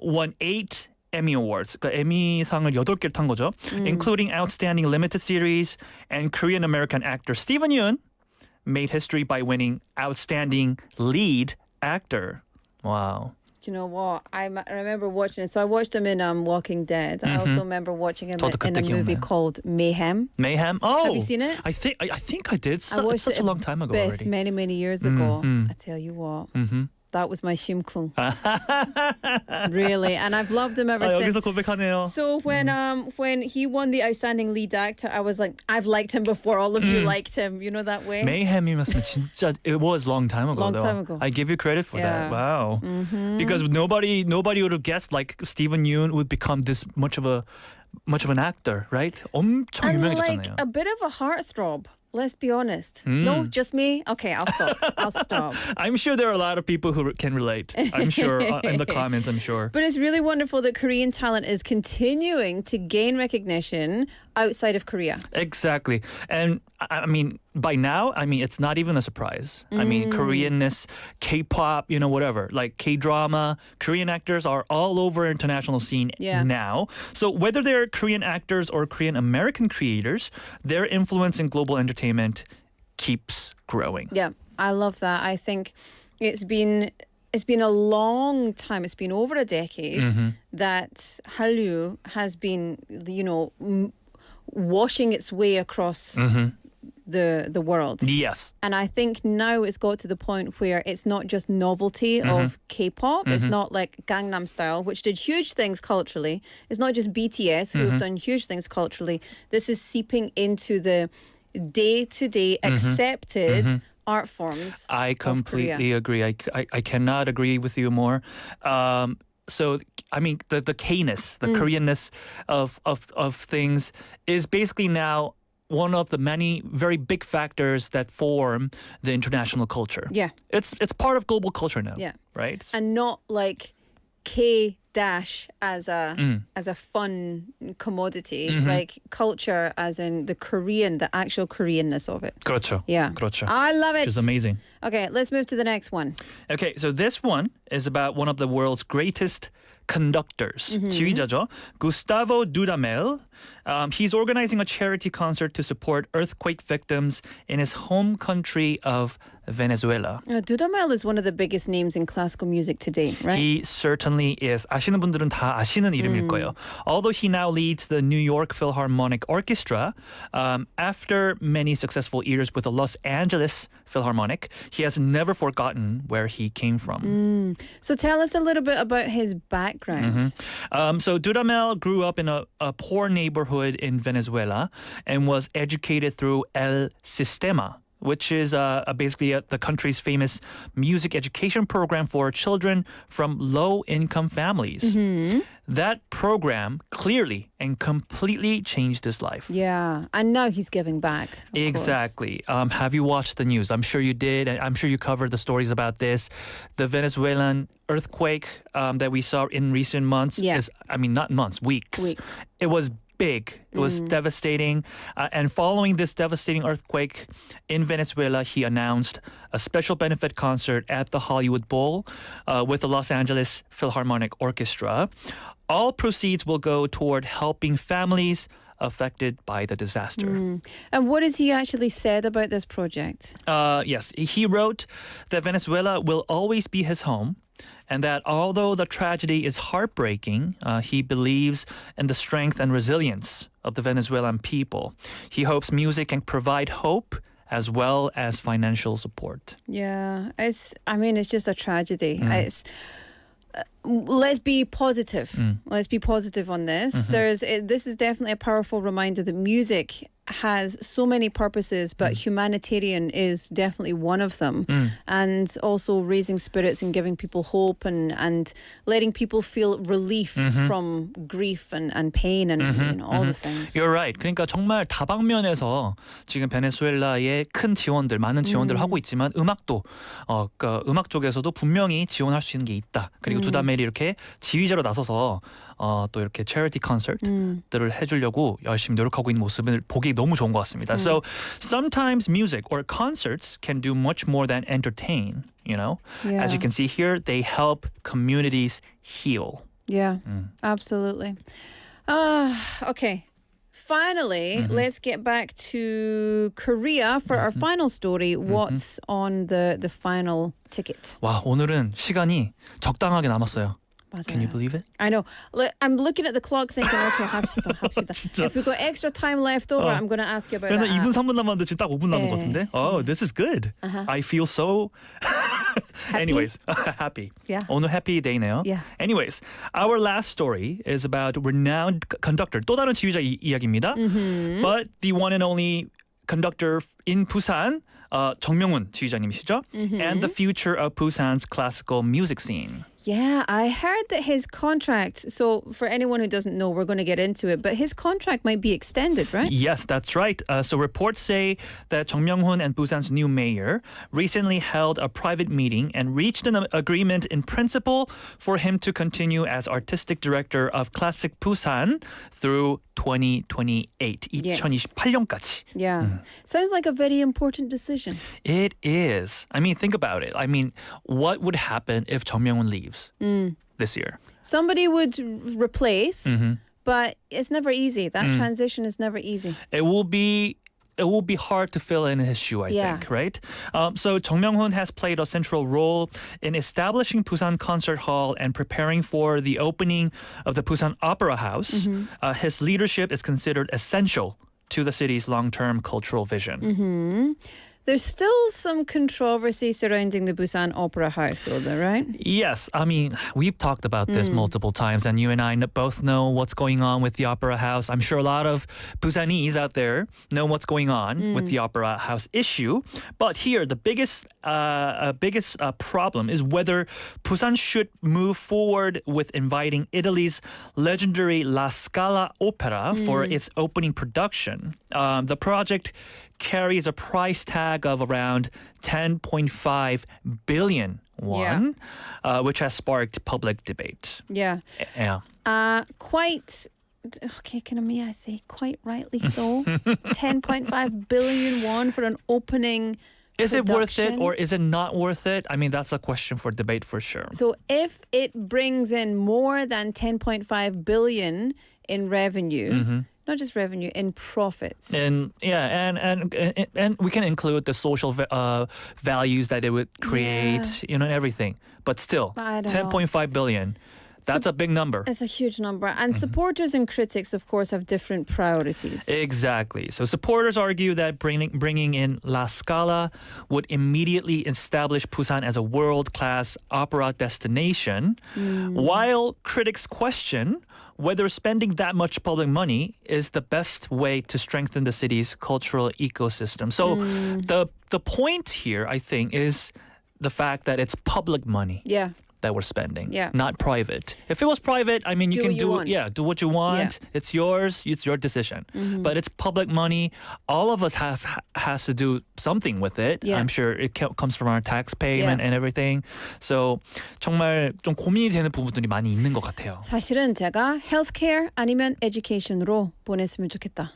won 8 Emmy Awards. 그러니까 에미상을 8개를 탄 거죠. Including Outstanding Limited Series and Korean American actor Steven Yeun made history by winning Outstanding Lead Actor. Wow. Do you know what? I remember watching it. So I watched him in Walking Dead. I also remember watching him 저도 in a 그때 movie 기억나요. called Mayhem. Mayhem? Oh! Have you seen it? I think I did. I watched It's such it a long time ago Biff already. many years ago. I tell you what. That was my shimkung. Really. And I've loved him ever since. 여기서 고백하네요. So when he won the outstanding lead actor, I was like, I've liked him before all of you liked him. You know that way? Mayhem이었으면 진짜 it was long time ago. Long though. time ago. I give you credit for Yeah. that. Wow. Because nobody would have guessed like Steven Yeun would become this much of an actor, right? 엄청 And like 유명해졌잖아요. a bit of a heartthrob. Let's be honest. No, just me? Okay, I'll stop. I'll stop. I'm sure there are a lot of people who can relate. I'm sure in the comments. I'm sure. But it's really wonderful that Korean talent is continuing to gain recognition outside of Korea. Exactly. And I mean, by now, it's not even a surprise. I mean, Koreanness, K-pop, whatever. Like K-drama, Korean actors are all over international scene now. So whether they're Korean actors or Korean American creators, their influence in global entertainment keeps growing. Yeah, I love that. I think it's been a long time. It's been over a decade that Hallyu has been, washing its way across the world. Yes. And I think now it's got to the point where it's not just novelty of K-pop. It's not like Gangnam Style, which did huge things culturally. It's not just BTS, who have done huge things culturally. This is seeping into the day-to-day accepted art forms. I completely agree. I cannot agree with you more. So the K-ness, the Koreanness of things is basically now one of the many very big factors that form the international culture. Yeah. It's part of global culture now. Yeah. Right? And not like K dash as a fun commodity, like culture as in the actual Koreanness of it. 그렇죠. Yeah. 그렇죠. I love it. Which is amazing. Okay, let's move to the next one. Okay, so this one is about one of the world's greatest conductors. 지휘자죠. Gustavo Dudamel He's organizing a charity concert to support earthquake victims in his home country of Venezuela. Dudamel is one of the biggest names in classical music today, right? He certainly is. 아시는 분들은 다 아시는 이름일 거예요. Although he now leads the New York Philharmonic Orchestra, after many successful years with the Los Angeles Philharmonic, he has never forgotten where he came from. So tell us a little bit about his background. So Dudamel grew up in a poor neighborhood in Venezuela and was educated through El Sistema, which is basically the country's famous music education program for children from low-income families. That program clearly and completely changed his life. Yeah, and now he's giving back. Exactly. Have you watched the news? I'm sure you did, and I'm sure you covered the stories about this. The Venezuelan earthquake that we saw in recent months is, I mean, not months, weeks. It was big. It was devastating. And following this devastating earthquake in Venezuela, he announced a special benefit concert at the Hollywood Bowl with the Los Angeles Philharmonic Orchestra. All proceeds will go toward helping families affected by the disaster. And what has he actually said about this project? Yes, he wrote that Venezuela will always be his home, and that although the tragedy is heartbreaking, he believes in the strength and resilience of the Venezuelan people. He hopes music can provide hope as well as financial support. Yeah, it's just a tragedy. Let's be positive. Let's be positive on this. This is definitely a powerful reminder that music has so many purposes, but humanitarian is definitely one of them. And also raising spirits and giving people hope and letting people feel relief from grief and pain and all the things. You're right. 그러니까 정말 다방면에서 지금 베네수엘라에 큰 지원들, 많은 지원들을 하고 있지만 음악도 그러니까 음악 쪽에서도 분명히 지원할 수 있는 게 있다. 그리고 두다멜이 이렇게 지휘자로 나서서 또 이렇게 charity concert들을 해주려고 열심히 노력하고 있는 모습을 보기 너무 좋은 것 같습니다. So sometimes music or concerts can do much more than entertain. You know, as you can see here, they help communities heal. Yeah, absolutely. Okay. Finally, let's get back to Korea for our final story. What's on the final ticket? 와, 오늘은 시간이 적당하게 남았어요. 맞아요. Can you believe it? I know. I'm looking at the clock thinking, okay, 합시다. If we've got extra time left over, I'm going to ask you about that. 2분 3분 남았는데 지금 딱 5분 남은 것 같은데. Oh, this is good. I feel so... Anyways, happy. Yeah. 오늘 happy day네요. Yeah. Anyways, our last story is about renowned conductor. 또 다른 지휘자 이야기입니다. But the one and only conductor in Busan, 정명훈 지휘자님이시죠? And the future of Busan's classical music scene. Yeah, I heard that his contract, so for anyone who doesn't know, we're going to get into it, but his contract might be extended, right? Yes, that's right. So reports say that Choi Myung-hoon and Busan's new mayor recently held a private meeting and reached an agreement in principle for him to continue as artistic director of Classic Busan through 2028, 2028년까지. Yeah. Sounds like a very important decision. It is. I mean, think about it. I mean, what would happen if Choi Myung-hoon leaves this year? Somebody would replace, but it's never easy. That transition is never easy. It will be hard to fill in his shoe, I think, right? So Choi Myung-hoon has played a central role in establishing Busan Concert Hall and preparing for the opening of the Busan Opera House. His leadership is considered essential to the city's long-term cultural vision. There's still some controversy surrounding the Busan Opera House, though, right? Yes, I mean, we've talked about this multiple times, and you and I both know what's going on with the Opera House. I'm sure a lot of Busanese out there know what's going on with the Opera House issue. But here, the biggest problem is whether Busan should move forward with inviting Italy's legendary La Scala Opera for its opening production. The project carries a price tag of around 10.5 billion won, which has sparked public debate. Yeah. Yeah. Quite rightly so. 10.5 billion won for an opening Is it worth it production. or is it not worth it? I mean, that's a question for debate for sure. So if it brings in more than 10.5 billion in revenue, Not just revenue, in profits. And and we can include the social values that it would create, you know, everything. But still, I don't know. 10.5 billion. That's a big number. It's a huge number. And supporters and critics, of course, have different priorities. Exactly. So supporters argue that bringing in La Scala would immediately establish Busan as a world-class opera destination, while critics question whether spending that much public money is the best way to strengthen the city's cultural ecosystem. So the point here, I think, is the fact that it's public money. Yeah. That we're spending, Yeah. not private. If it was private, I mean, you Do can what you want. do what you want. Yeah. It's yours. It's your decision. But it's public money. All of us has to do something with it. Yeah. I'm sure it comes from our tax payment Yeah. and everything. So 정말 좀 고민이 되는 부분들이 많이 있는 것 같아요. 사실은 제가 healthcare 아니면 education으로 보냈으면 좋겠다.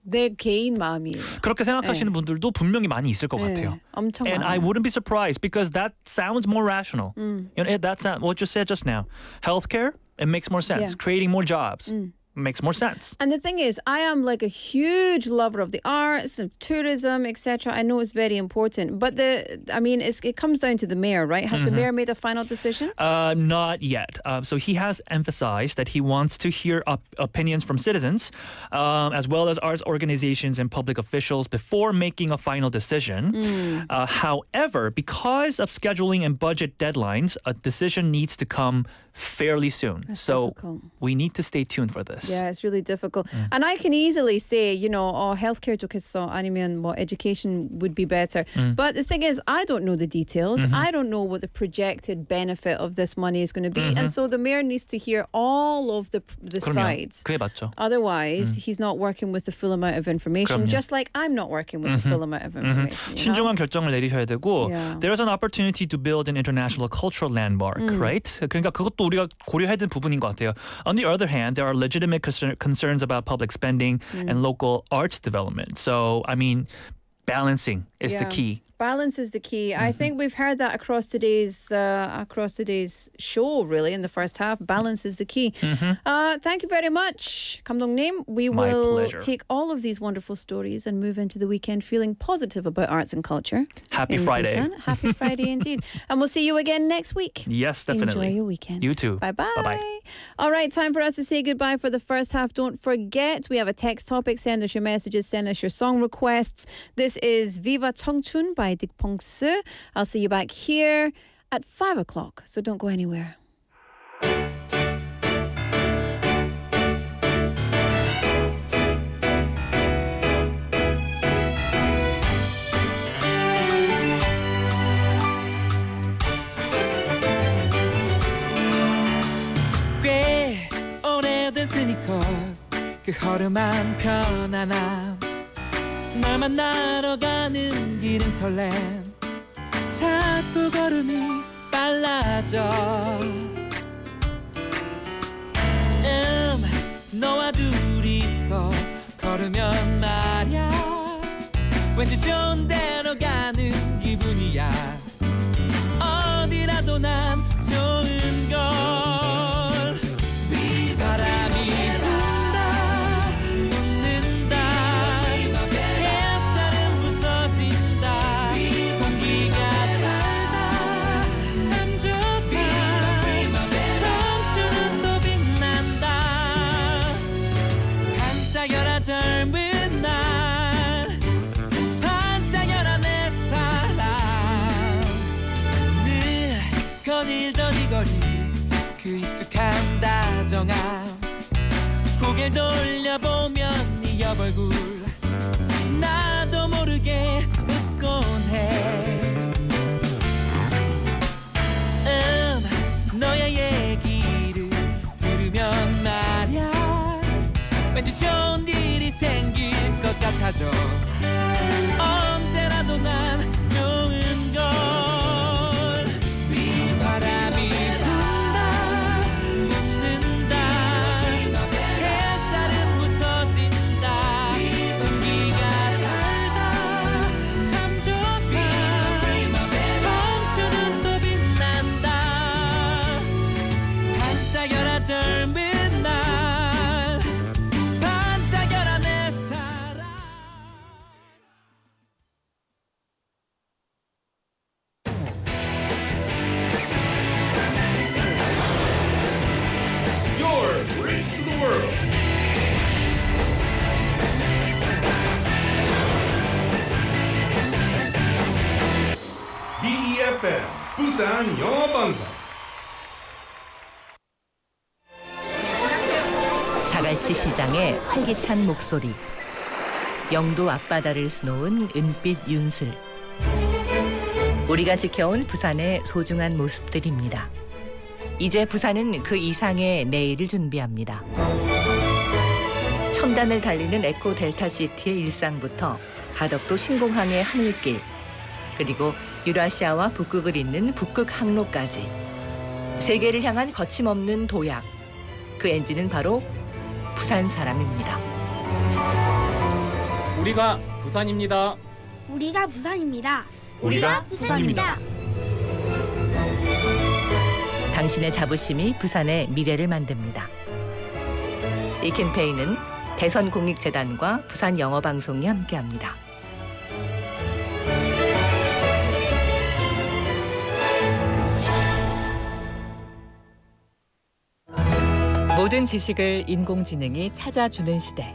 내 개인 마음이에요. 그렇게 생각하시는 분들도 분명히 많이 있을 것 같아요. 엄청 And I 많아요. wouldn't be surprised because that sounds more rational. You know, that's what you said just now. Healthcare, it makes more sense. Yeah. Creating more jobs makes more sense. And the thing is, I am like a huge lover of the arts and tourism, etc. I know it's very important, but it comes down to the mayor, right? Has the mayor made a final decision? Not yet. So he has emphasized that he wants to hear opinions from citizens, as well as arts organizations and public officials before making a final decision. However, because of scheduling and budget deadlines, a decision needs to come fairly soon. That's so difficult. we need to stay tuned for this. Yeah, it's really difficult. And I can easily say, healthcare 좋겠어, 아니면 education would be better. But the thing is, I don't know the details. I don't know what the projected benefit of this money is going to be. And so the mayor needs to hear all of the 그럼요. sides. 그게 맞죠. Otherwise, he's not working with the full amount of information, 그럼요. just like I'm not working with the full amount of information. you know? 신중한 결정을 내리셔야 되고 Yeah. there's an opportunity to build an international cultural landmark, right? 그러니까 그것도 우리가 고려해야 되는 부분인 것 같아요. On the other hand, there are legitimate concerns about public spending and local arts development. So, I mean, balancing is the Yeah. key. Balance is the key. I think we've heard that across today's show, really, in the first half. Balance is the key. Thank you very much, 감독님. We My will pleasure. take all of these wonderful stories and move into the weekend feeling positive about arts and culture. Happy in Friday. Busan. Happy Friday indeed. And we'll see you again next week. Yes, definitely. Enjoy your weekend. You too. Bye-bye. Bye-bye. All right, time for us to say goodbye for the first half. Don't forget, we have a text topic. Send us your messages. Send us your song requests. This is Viva 청춘 by Dick Pongsu. I'll see you back here at 5 o'clock, so don't go anywhere. 꽤 오래된 스니커스 그 허름한 편안함 널 만나러 가는 길은 설렘 자꾸 걸음이 빨라져 너와 둘이서 걸으면 말야 왠지 좋은 데로 가는 기분이야 어디라도 난 좋은 걸 바람이 분다 웃는다 햇살은 부서진다 공기가 달다 참 좋다 청춘은 또 빛난다 반짝여라 젊은 날 반짝여라 내 사랑 늘 거닐던 이 거리 그 익숙한 다정함 고개를 돌려보면 네 옆얼굴 나도 모르게 웃곤 해 너의 얘기를 들으면 말야 왠지 좋은 일이 생길 것 같아져 언제라도 난 좋은 걸 바람이 분다 웃는다 햇살은 부서진다 공기가 달다 참 좋다 청춘은 또 빛난다 반짝여라 젊은 날 BeFM 부산영어방송. 자갈치 시장의 활기찬 목소리, 영도 앞바다를 수놓은 은빛 윤슬, 우리가 지켜온 부산의 소중한 모습들입니다. 이제 부산은 그 이상의 내일을 준비합니다. 첨단을 달리는 에코 델타시티의 일상부터 가덕도 신공항의 하늘길, 그리고 유라시아와 북극을 잇는 북극 항로까지 세계를 향한 거침없는 도약, 그 엔진은 바로 부산 사람입니다. 우리가 부산입니다. 우리가 부산입니다. 우리가 부산입니다. 당신의 자부심이 부산의 미래를 만듭니다. 이 캠페인은 대선공익재단과 부산영어방송이 함께합니다. 모든 지식을 인공지능이 찾아주는 시대.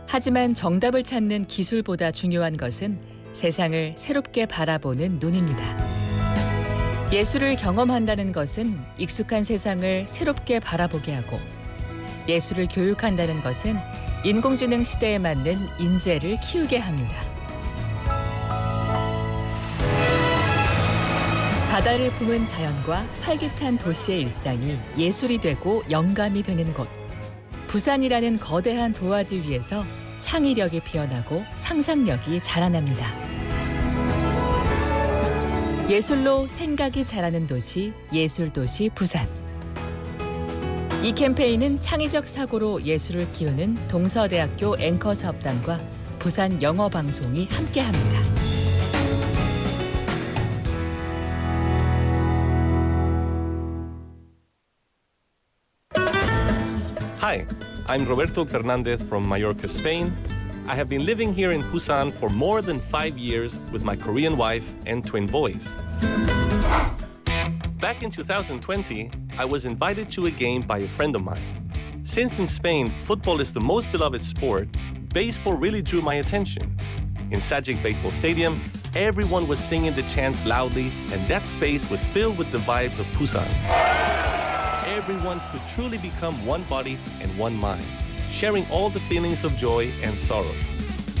하지만 정답을 찾는 기술보다 중요한 것은 세상을 새롭게 바라보는 눈입니다. 예술을 경험한다는 것은 익숙한 세상을 새롭게 바라보게 하고, 예술을 교육한다는 것은 인공지능 시대에 맞는 인재를 키우게 합니다. 바다를 품은 자연과 활기찬 도시의 일상이 예술이 되고 영감이 되는 곳. 부산이라는 거대한 도화지 위에서 창의력이 피어나고 상상력이 자라납니다. 예술로 생각이 자라는 도시, 예술도시 부산. 이 캠페인은 창의적 사고로 예술을 키우는 동서대학교 앵커 사업단과 부산 영어방송이 함께합니다. Hi, I'm Roberto Fernandez from Mallorca, Spain. I have been living here in Busan for more than 5 years with my Korean wife and twin boys. Back in 2020, I was invited to a game by a friend of mine. Since in Spain, football is the most beloved sport, baseball really drew my attention. In Sajic Baseball Stadium, everyone was singing the chants loudly, and that space was filled with the vibes of Busan. Everyone could truly become one body and one mind, sharing all the feelings of joy and sorrow.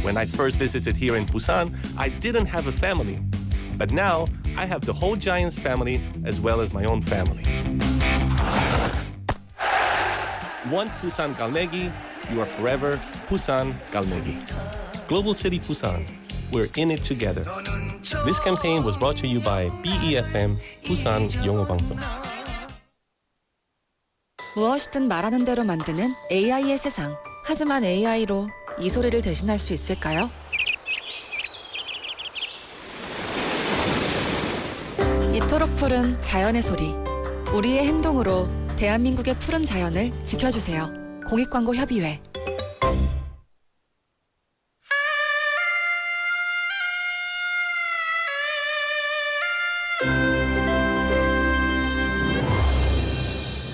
When I first visited here in Busan, I didn't have a family. But now, I have the whole Giants family as well as my own family. Once Busan Galmegi, you are forever Busan Galmegi. Global City Busan, we're in it together. This campaign was brought to you by BeFM, 부산 영어방송. 무엇이든 말하는 대로 만드는 AI의 세상. 하지만 AI로 이 소리를 대신할 수 있을까요? 이토록 푸른 자연의 소리. 우리의 행동으로 대한민국의 푸른 자연을 지켜주세요. 공익광고협의회.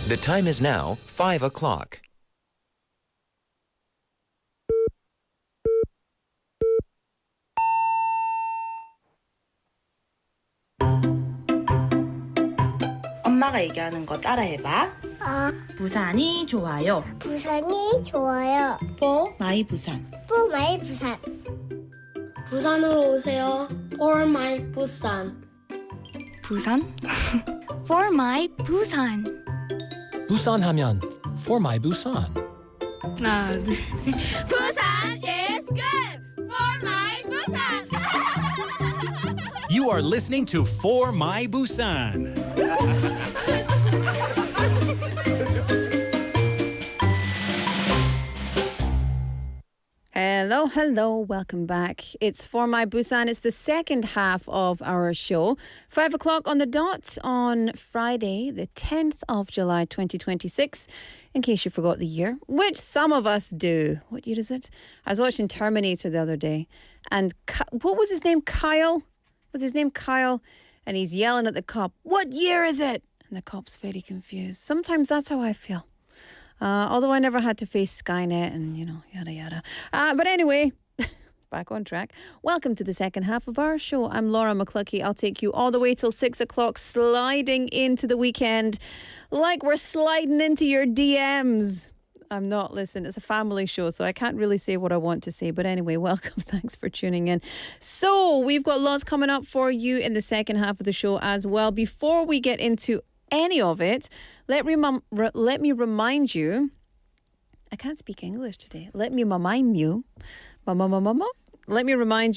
The time is now 5 o'clock. 엄마가 얘기하는 거 따라해봐. 부산이 좋아요. 부산이 좋아요. For my 부산. For my 부산. 부산으로 오세요. For my 부산. 부산? For my 부산. 부산 하면 For my Busan. 하나, 둘, 셋. 부산 is good. For my 부산. You are listening to For My Busan. Hello, hello, welcome back. It's For My Busan. It's the second half of our show. 5 o'clock on the dot on Friday, the 10th of July, 2026. In case you forgot the year, which some of us do. What year is it? I was watching Terminator the other day. And what was his name? Kyle? Was his name Kyle? And he's yelling at the cop, "What year is it?" And the cop's very confused. Sometimes that's how I feel. Although I never had to face Skynet and, yada, yada. But anyway, back on track. Welcome to the second half of our show. I'm Laura McLuckie. I'll take you all the way till 6 o'clock, sliding into the weekend like we're sliding into your DMs. I'm not, listen, it's a family show, so I can't really say what I want to say. But anyway, welcome. Thanks for tuning in. So we've got lots coming up for you in the second half of the show as well. Before we get into any of it, let me remind you, I can't speak English today. Let me remind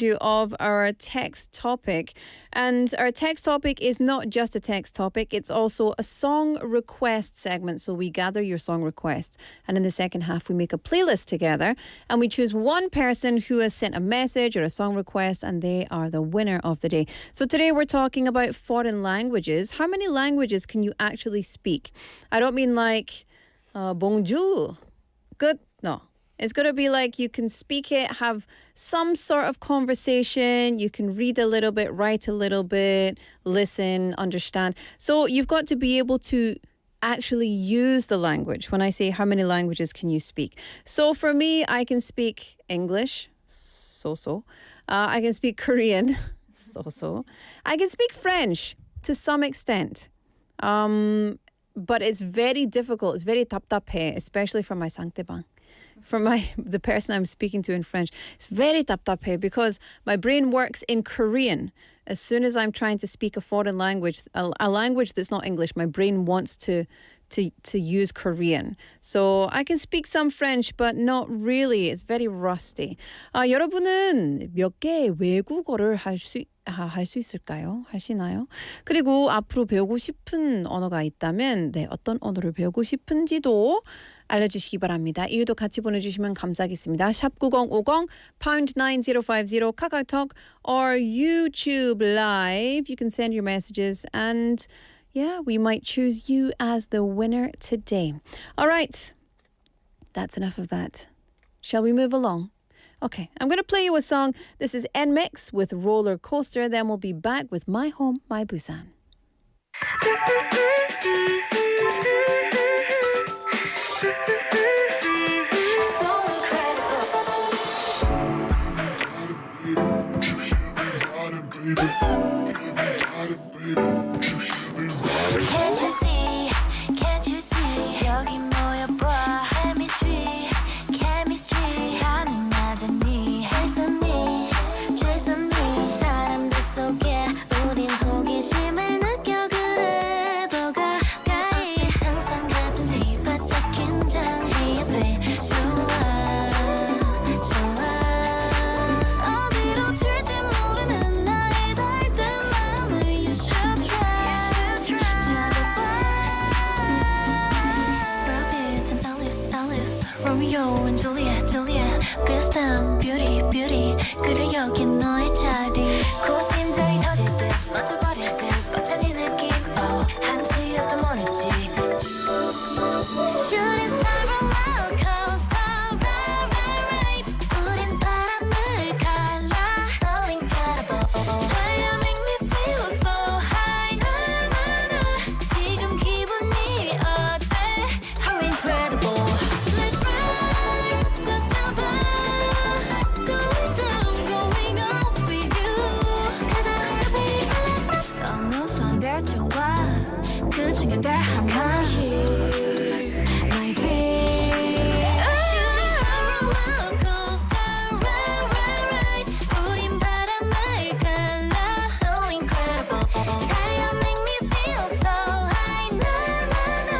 you of our text topic. And our text topic is not just a text topic, it's also a song request segment. So we gather your song requests. And in the second half, we make a playlist together. And we choose one person who has sent a message or a song request, and they are the winner of the day. So today we're talking about foreign languages. How many languages can you actually speak? I don't mean like bonjour, good, no. It's going to be like you can speak it, have some sort of conversation, you can read a little bit, write a little bit, listen, understand. So you've got to be able to actually use the language. When I say how many languages can you speak? So for me, I can speak English, so. I can speak Korean, so. I can speak French to some extent. But it's very difficult. It's very 답답해, especially for my 상대방. For the person I'm speaking to in French. It's very 답답해 because my brain works in Korean. As soon as I'm trying to speak a foreign language, a language that's not English, my brain wants to use Korean. So I can speak some French, but not really. It's very rusty. 여러분은 몇 개의 외국어를 할 수 있을까요? 하시나요? 그리고 앞으로 배우고 싶은 언어가 있다면 어떤 언어를 배우고 싶은지도 알려주시기 바랍니다. 이유도 같이 보내주시면 감사하겠습니다. 샵 9050 pound 9050 카카오톡 or YouTube Live. You can send your messages and yeah, we might choose you as the winner today. All right, that's enough of that. Shall we move along? Okay, I'm going to play you a song. This is NMIX with Roller Coaster. Then we'll be back with My Home, My Busan. Can't you see 여기 모여봐 chemistry 하는 나잖니 Jason me 사람들 속에 우린 호기심을 느껴 그래 더 가까이 상상 같은지 바짝 긴장해야 돼 좋아 어디로 튈지 모르는 나의 달든 마음을 You should try 잡아봐 Brad Pitt and Alice Romeo and Juliet 비슷한 beauty 그래 여기 너의 자리 곧 심장이 터질 듯 멈춰버릴 듯 벅찬 이 느낌 한치 앞도 모르지 Shooting star roller coaster right 우린 바람을 갈라 So incredible 달려 make me feel so high 나나나 지금 기분이 어때 How incredible Let's ride 꽉 잡아 Going down going up with you 가장 높이 올랐어 어느 선 별종과 그 중에 별 하나 Here my dear Shooting star roller coaster right 우린 바람을 갈라 So incredible 달려 make me feel so high 나나나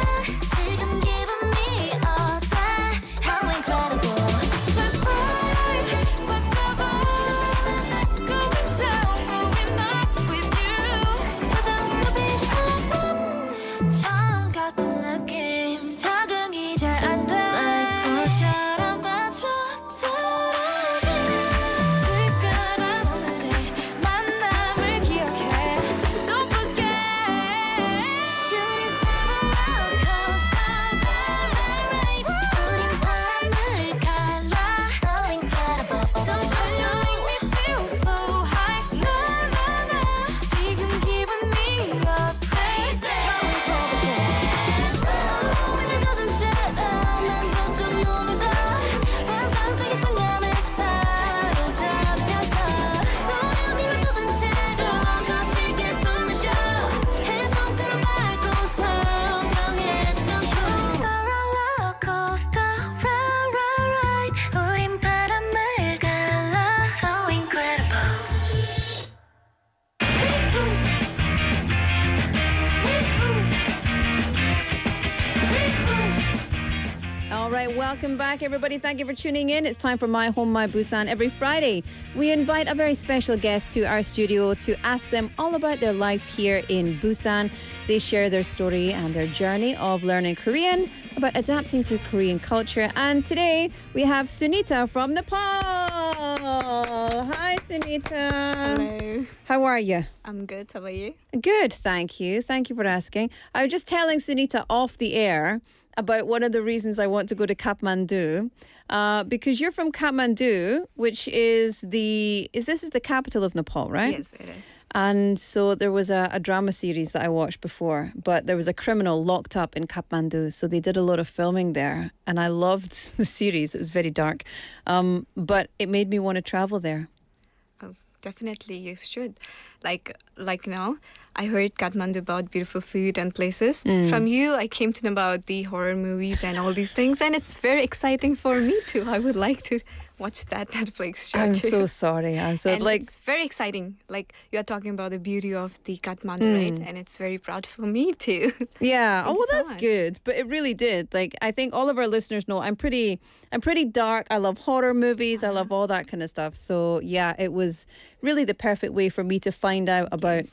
지금 기분이 어때 How incredible Let's ride 꽉 잡아 Going down going up with you 가장 높이 올랐어 처음 Welcome back, everybody. Thank you for tuning in. It's time for My Home, My Busan. Every Friday, we invite a very special guest to our studio to ask them all about their life here in Busan. They share their story and their journey of learning Korean, about adapting to Korean culture. And today, we have Sunita from Nepal. Hi, Sunita. Hello. How are you? I'm good. How about you? Good, thank you. Thank you for asking. I was just telling Sunita off the air about one of the reasons I want to go to Kathmandu, because you're from Kathmandu, which is the capital of Nepal, right? Yes, it is. And so there was a drama series that I watched before, but there was a criminal locked up in Kathmandu, so they did a lot of filming there, and I loved the series. It was very dark, but it made me want to travel there. Oh, definitely you should. Like now, I heard Kathmandu about beautiful food and places. From you, I came to know about the horror movies and all these things, and it's very exciting for me too. I would like to watch that Netflix show I'm too. so sorry. It's very exciting. Like you are talking about the beauty of the Kathmandu, right? And it's very proud for me too. Yeah. Thank you so That's much. good. But it really did. Like I think all of our listeners know I'm pretty dark. I love horror movies. I love all that kind of stuff. So yeah, it was really the perfect way for me to find out about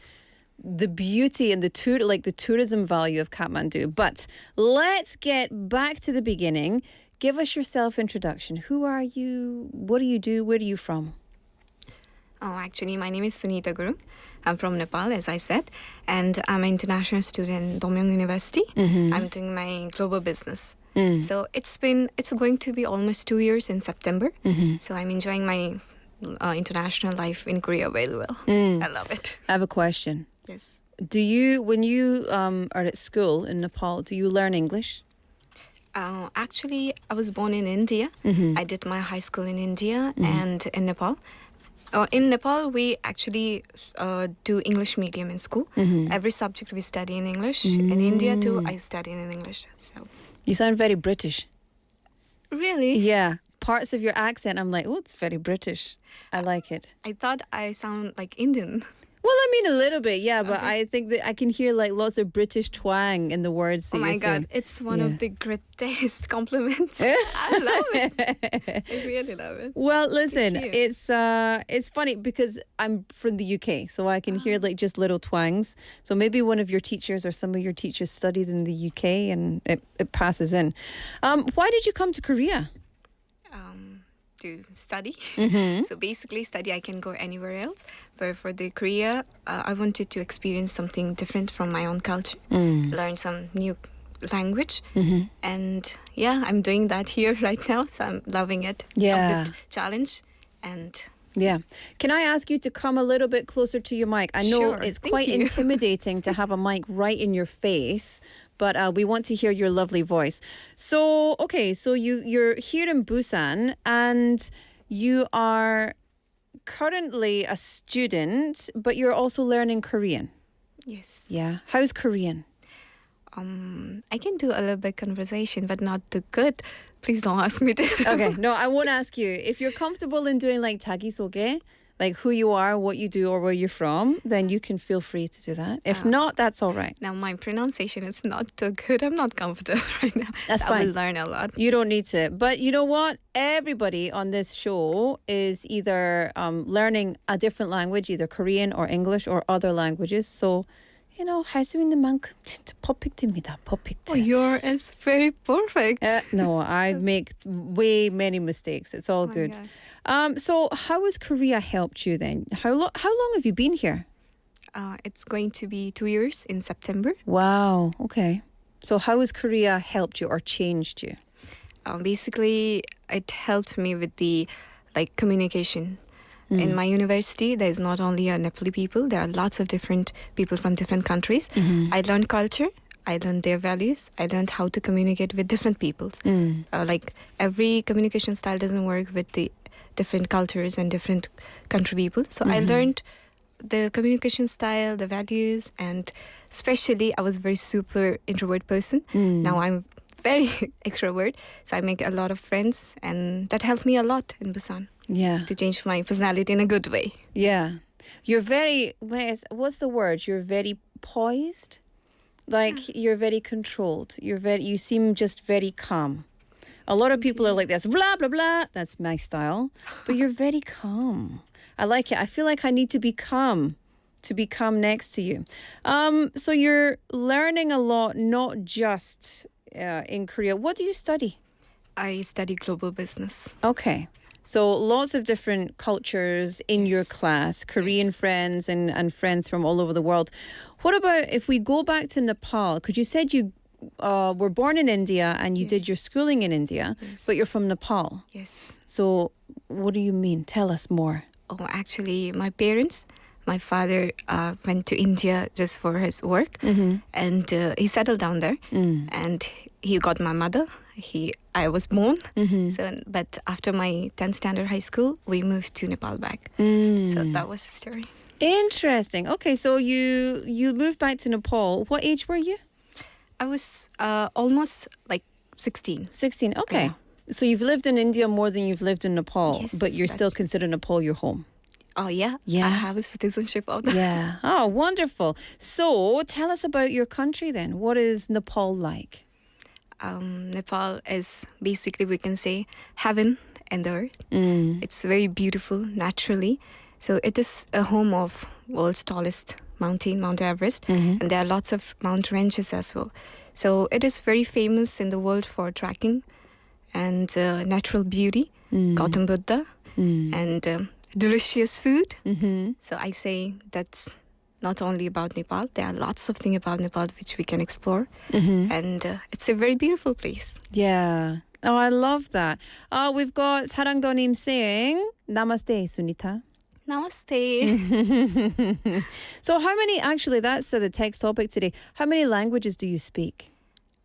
the beauty and the tourism value of Kathmandu. But let's get back to the beginning. Give us your self-introduction. Who are you? What do you do? Where are you from? Oh, actually, my name is Sunita Guru. I'm from Nepal, as I said, and I'm an international student at Domyung University. I'm doing my global business. So it's going to be almost 2 years in September. So I'm enjoying my international life in Korea very well. I love it. I have a question. Yes. When you are at school in Nepal, do you learn English? Actually, I was born in India. I did my high school in India and in Nepal. In Nepal, we actually do English medium in school. Every subject we study in English. In India too, I study in English. So You sound very British. Really? Yeah. Parts of your accent, I'm like, oh, it's very British. I like it. I thought I sound like Indian. Well, I mean, a little bit, yeah, but I think that I can hear like lots of British twang in the words that Oh my you're God, saying. it's one of the greatest compliments. I love it. I really love it. Well, listen, Thank you. it's funny because I'm from the UK, so I can hear like just little twangs. So maybe one of your teachers or some of your teachers studied in the UK and it passes in. Why did you come to Korea? To study. So basically study, I can go anywhere else. But for the Korea, I wanted to experience something different from my own culture, learn some new language. And yeah, I'm doing that here right now. So I'm loving it. Yeah. A bit challenge and Yeah. Can I ask you to come a little bit closer to your mic? I know Sure, it's thank quite you. intimidating to have a mic right in your face, but we want to hear your lovely voice. So, okay, so you're here in Busan and you are currently a student, but you're also learning Korean. yes. Yeah. How's Korean? I can do a little bit conversation, but not too good. Please don't ask me to. Okay, no, I won't ask you. If you're comfortable in doing like 자기소개, like who you are, what you do, or where you're from, then you can feel free to do that. If not, that's all right. Now my pronunciation is not too good. I'm not comfortable right now. That's I fine. will learn a lot. You don't need to. But you know what? Everybody on this show is either learning a different language, either Korean or English or other languages. So, you know, 할 수 있는 만큼 진짜 퍼펙트입니다. 퍼펙트. Oh, yours is very perfect. No, I make way many mistakes. It's all good. So how has Korea helped you then? How long have you been here? It's going to be 2 years in September. Wow. Okay. So how has Korea helped you or changed you? Basically, it helped me with the communication. In my university, there's not only Nepali people, there are lots of different people from different countries. I learned culture, I learned their values, I learned how to communicate with different peoples. Every communication style doesn't work with the different cultures and different country people. So I learned the communication style, the values, and especially I was a very super introvert person. Now I'm very extrovert, so I make a lot of friends, and that helped me a lot in Busan. Yeah. To change my personality in a good way. Yeah. You're very, what's the word? You're very poised. Like you're very controlled. You seem just very calm. A lot of people are like this, blah, blah, blah. That's my style. But you're very calm. I like it. I feel like I need to be calm next to you. So you're learning a lot, not just in Korea. What do you study? I study global business. Okay. So lots of different cultures in your class, Korean friends and friends from all over the world. What about if we go back to Nepal? Because you said you were born in India and you did your schooling in India, but you're from Nepal. Yes. So what do you mean? Tell us more. Oh, actually, my father went to India just for his work, and he settled down there, and he got my mother. I was born, but after my 10th standard high school, we moved to Nepal back. So that was the story. Interesting. Okay, so you moved back to Nepal. What age were you? I was almost like 16. 16, okay. Yeah. So you've lived in India more than you've lived in Nepal, Yes, but you're still consider Nepal your home. Oh, yeah. Yeah. I have a citizenship of that. Yeah. Oh, wonderful. So tell us about your country then. What is Nepal like? Nepal is basically, we can say, heaven and earth. It's very beautiful naturally. So it is a home of world's tallest mountain, Mount Everest, and there are lots of mountain ranges as well. So it is very famous in the world for trekking and natural beauty, Gautam Buddha, and delicious food. So I say that's not only about Nepal. There are lots of things about Nepal which we can explore, and it's a very beautiful place. Yeah. Oh, I love that. We've got 사랑도님 saying Namaste, Sunita. Namaste. So how many, actually that's the text topic today, how many languages do you speak?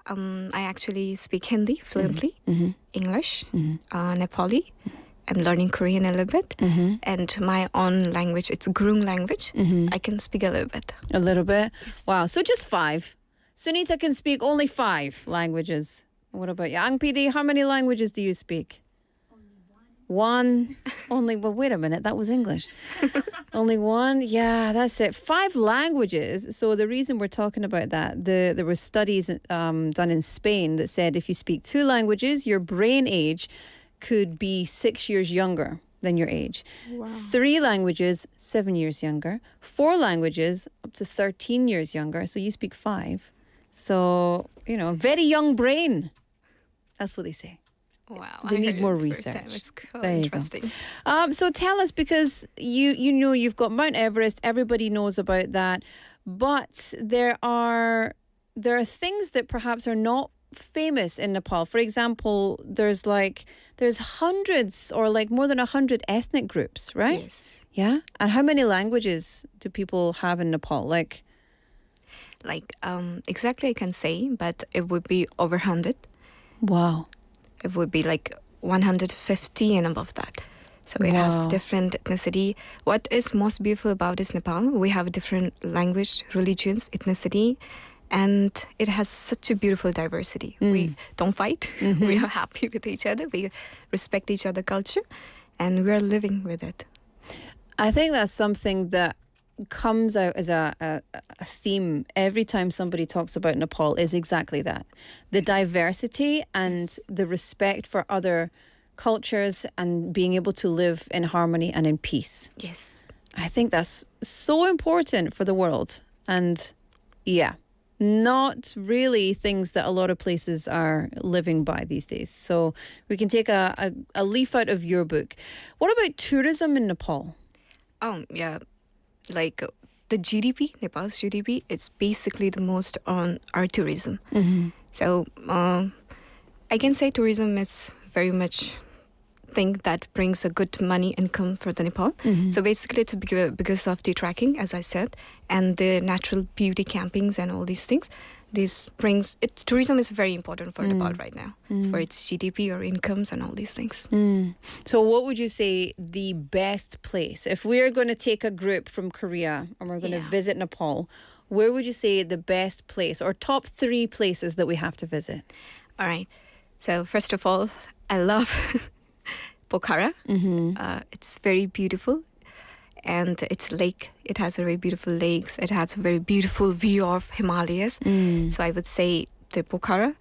I actually speak Hindi fluently, English, Nepali. I'm learning Korean a little bit, and my own language, it's Gurung language. I can speak a little bit. A little bit? Yes. Wow, so just 5. Sunita can speak only 5 languages. What about you? Ang PD, how many languages do you speak? One. Only, well, wait a minute, that was English. Only one? Yeah, that's it. 5 languages. So the reason we're talking about that, there were studies done in Spain that said if you speak 2 languages, your brain age could be 6 years younger than your age. Wow. 3 languages, 7 years younger. 4 languages, up to 13 years younger. So you speak 5. So, very young brain. That's what they say. Wow. They need more the research. first time. It's quite interesting. So tell us, because you know you've got Mount Everest, everybody knows about that, but there are things that perhaps are not famous in Nepal. For example, there's hundreds or more than 100 ethnic groups, right? Yes. Yeah? And how many languages do people have in Nepal? Exactly I can say, but it would be over 100. Wow. It would be 150 and above that. So it has different ethnicity. What is most beautiful about this Nepal, we have different language, religions, ethnicity, and it has such a beautiful diversity. We don't fight. We are happy with each other. We respect each other's culture, and we are living with it. I think that's something that comes out as a theme every time somebody talks about Nepal is exactly that. The diversity and the respect for other cultures and being able to live in harmony and in peace. Yes. I think that's so important for the world. And yeah, not really things that a lot of places are living by these days. So we can take a leaf out of your book. What about tourism in Nepal? Yeah. The GDP, Nepal's GDP, it's basically the most on our tourism. So I can say tourism is very much thing that brings a good money income for the Nepal. So basically it's because of the trekking, as I said, and the natural beauty campings and all these things. Tourism is very important for Nepal right now, for its GDP or incomes and all these things. So what would you say the best place, if we're going to take a group from Korea and we're going to visit Nepal, where would you say the best place or top 3 places that we have to visit? All right. So first of all, I love Pokhara. It's very beautiful. And it's lake. It has a very beautiful lakes. It has a very beautiful view of Himalayas. So I would say the Pokhara.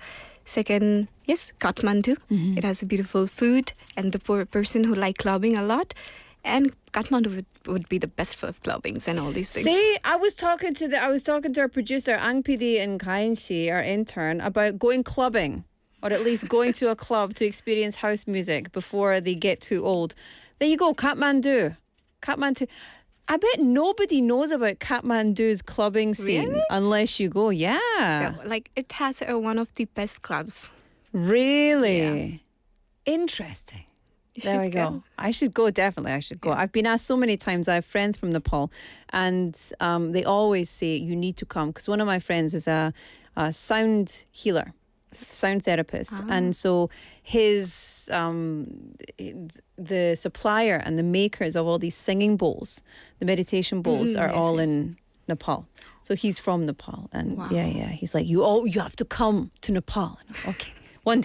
Second, yes, Kathmandu. It has a beautiful food and the poor person who like clubbing a lot. And Kathmandu would be the best for clubbings and all these things. See, I was talking to our producer Ang PD and Kain Si, our intern, about going clubbing, or at least going to a club to experience house music before they get too old. There you go, Kathmandu. I bet nobody knows about Kathmandu's clubbing scene unless you go. Yeah, So, like it has one of the best clubs. really interesting. There we should go. go. I should go, definitely. I should go. I've been asked so many times. I have friends from Nepal, and they always say, you need to come. Because one of my friends is a sound healer, sound therapist. And so his, the supplier and the makers of all these singing bowls, the meditation bowls, are all in Nepal. So he's from Nepal. And yeah. He's like, you have to come to Nepal. And I'm, okay. One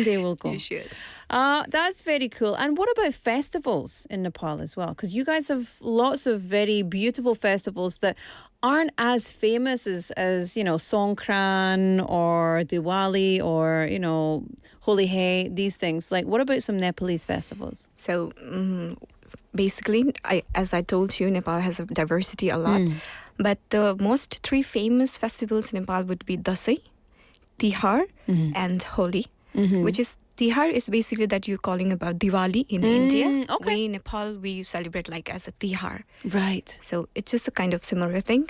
day we'll go. You should. That's very cool. And what about festivals in Nepal as well? Because you guys have lots of very beautiful festivals that aren't as famous as you know, Songkran or Diwali or, you know, Holi Hay, these things. Like, what about some Nepalese festivals? So basically, as I told you, Nepal has a diversity a lot. But the most three famous festivals in Nepal would be Dasai, Tihar, and Holi, which is Tihar is basically that you're calling about Diwali in India. Okay. We in Nepal, we celebrate like as a Tihar. Right. So it's just a kind of similar thing.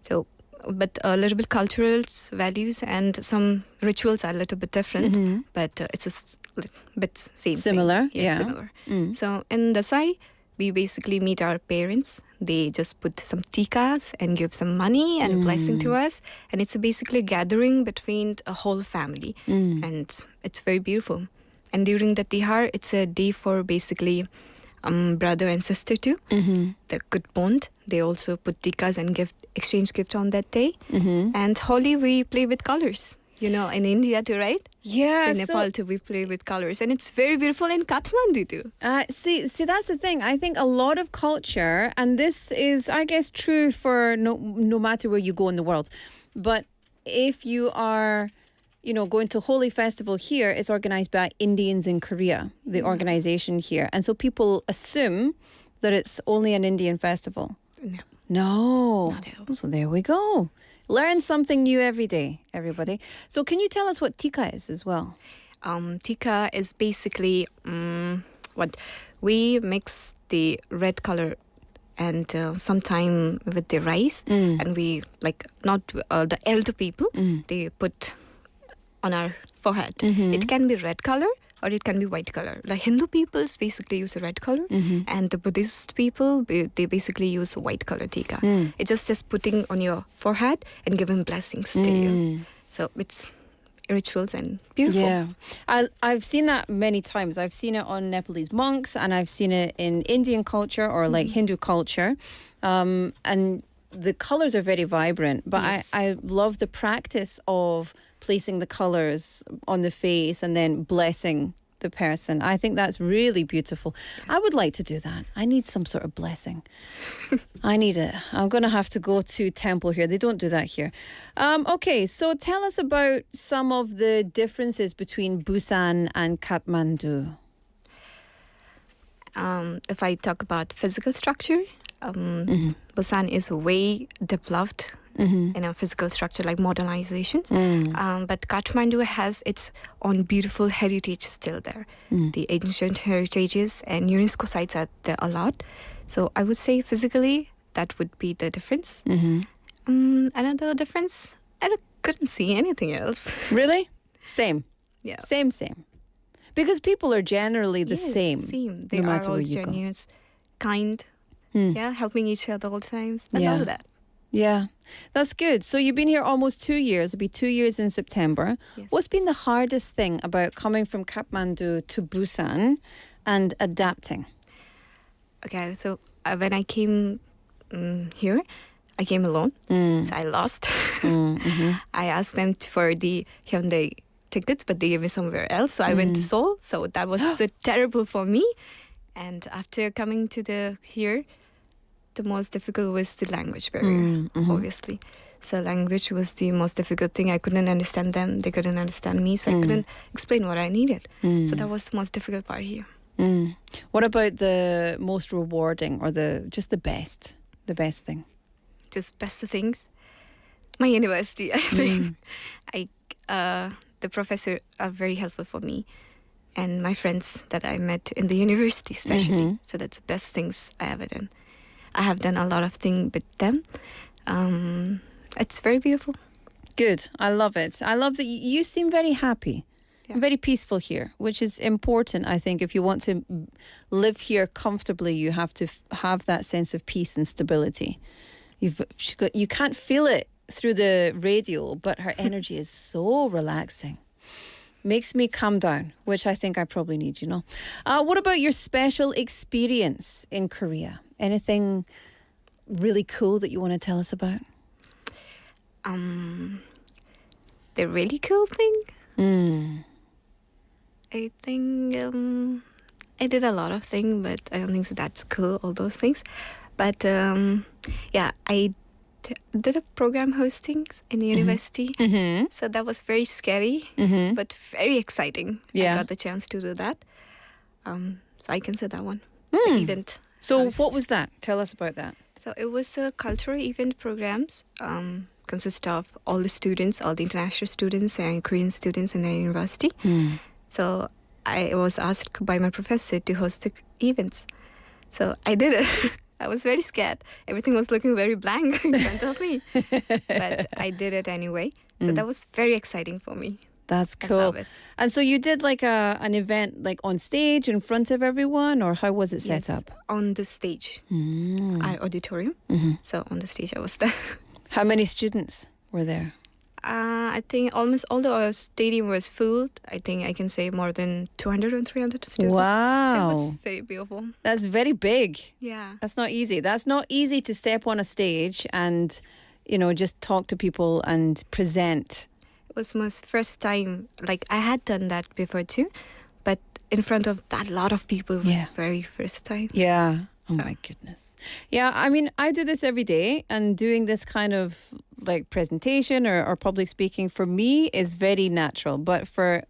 So, but a little bit cultural values and some rituals are a little bit different, but it's a bit same. Similar, thing. Yes, similar. So in Dasai, we basically meet our parents. They just put some tikas and give some money and blessing to us. And it's basically a gathering between a whole family. And it's very beautiful. And during the Tihar, it's a day for basically brother and sister too. The good bond. They also put tikas and exchange gift on that day. And Holi, we play with colors. You know, in India too, right? Yeah. So in Nepal too, we play with colors. And it's very beautiful in Kathmandu too. See, that's the thing. I think a lot of culture, and this is, I guess, true for no matter where you go in the world. But if you are, you know, going to Holi Festival here, it's organized by Indians in Korea, the organization here. And so people assume that it's only an Indian festival. No. Not at all. So there we go. Learn something new every day, everybody. So can you tell us what tika is as well? Tika is basically what we mix the red color and sometime with the rice, and we like not the elder people they put on our forehead. It can be red color or it can be white color. The Hindu peoples basically use a red color, and the Buddhist people, they basically use a white color tika. It's just putting on your forehead and giving blessings to you. So it's rituals and beautiful. Yeah, I've seen that many times. I've seen it on Nepalese monks, and I've seen it in Indian culture or like Hindu culture, and the colors are very vibrant. But Yes. I love the practice of placing the colors on the face and then blessing the person. I think that's really beautiful. I would like to do that. I need some sort of blessing. I need it. I'm going to have to go to temple here. They don't do that here. Okay, so tell us about some of the differences between Busan and Kathmandu. If I talk about physical structure, Busan is way developed in a physical structure like modernizations. But Kathmandu has its own beautiful heritage still there. The ancient heritages and UNESCO sites are there a lot. So I would say physically that would be the difference. Another difference, couldn't see anything else. Really? Same. Yeah. Same. Because people are generally the same. They no are matter all where you go. genuine, kind, helping each other all the times. I love that. Yeah, that's good. So you've been here almost 2 years. It'll be 2 years in September. Yes. What's been the hardest thing about coming from Kathmandu to Busan and adapting? Okay, so when I came here, I came alone. So I lost. I asked them for the Hyundai tickets, but they gave me somewhere else. So I went to Seoul. So that was so terrible for me. And after coming to here, the most difficult was the language barrier, obviously. So language was the most difficult thing. I couldn't understand them. They couldn't understand me. So I couldn't explain what I needed. So that was the most difficult part here. What about the most rewarding or the best thing? Just best things. My university, I think. The professors are very helpful for me. And my friends that I met in the university especially. So that's the best things I ever done. I have done a lot of things with them. It's very beautiful. Good. I love it. I love that you seem very happy. Yeah. Very peaceful here, which is important, I think. If you want to live here comfortably, you have to have that sense of peace and stability. You can't feel it through the radio, but her energy is so relaxing. Makes me calm down, which I think I probably need, you know. What about your special experience in Korea? Anything really cool that you want to tell us about? The really cool thing? I think I did a lot of things, but I don't think so that's cool, all those things. But I did a program hostings in the university. So that was very scary, but very exciting. I got the chance to do that. So I can say that one. The event. So what was that? Tell us about that. So it was a cultural event programs. Consist of all the students, all the international students and Korean students in the university. So I was asked by my professor to host the events. So I did it. I was very scared. Everything was looking very blank in front of me. But I did it anyway. So that was very exciting for me. That's cool. I love it. And so you did like an event like on stage in front of everyone, or how was it set up? On the stage, our auditorium. So on the stage I was there. How many students were there? I think almost all the stadium was full. I think I can say more than 200 or 300 students. Wow. So it was very beautiful. That's very big. Yeah. That's not easy. That's not easy to step on a stage and, you know, just talk to people and present. It was my first time. Like, I had done that before too, but in front of that lot of people was very first time. Yeah. Oh my goodness. Yeah, I mean, I do this every day, and doing this kind of like presentation or public speaking for me is very natural. But for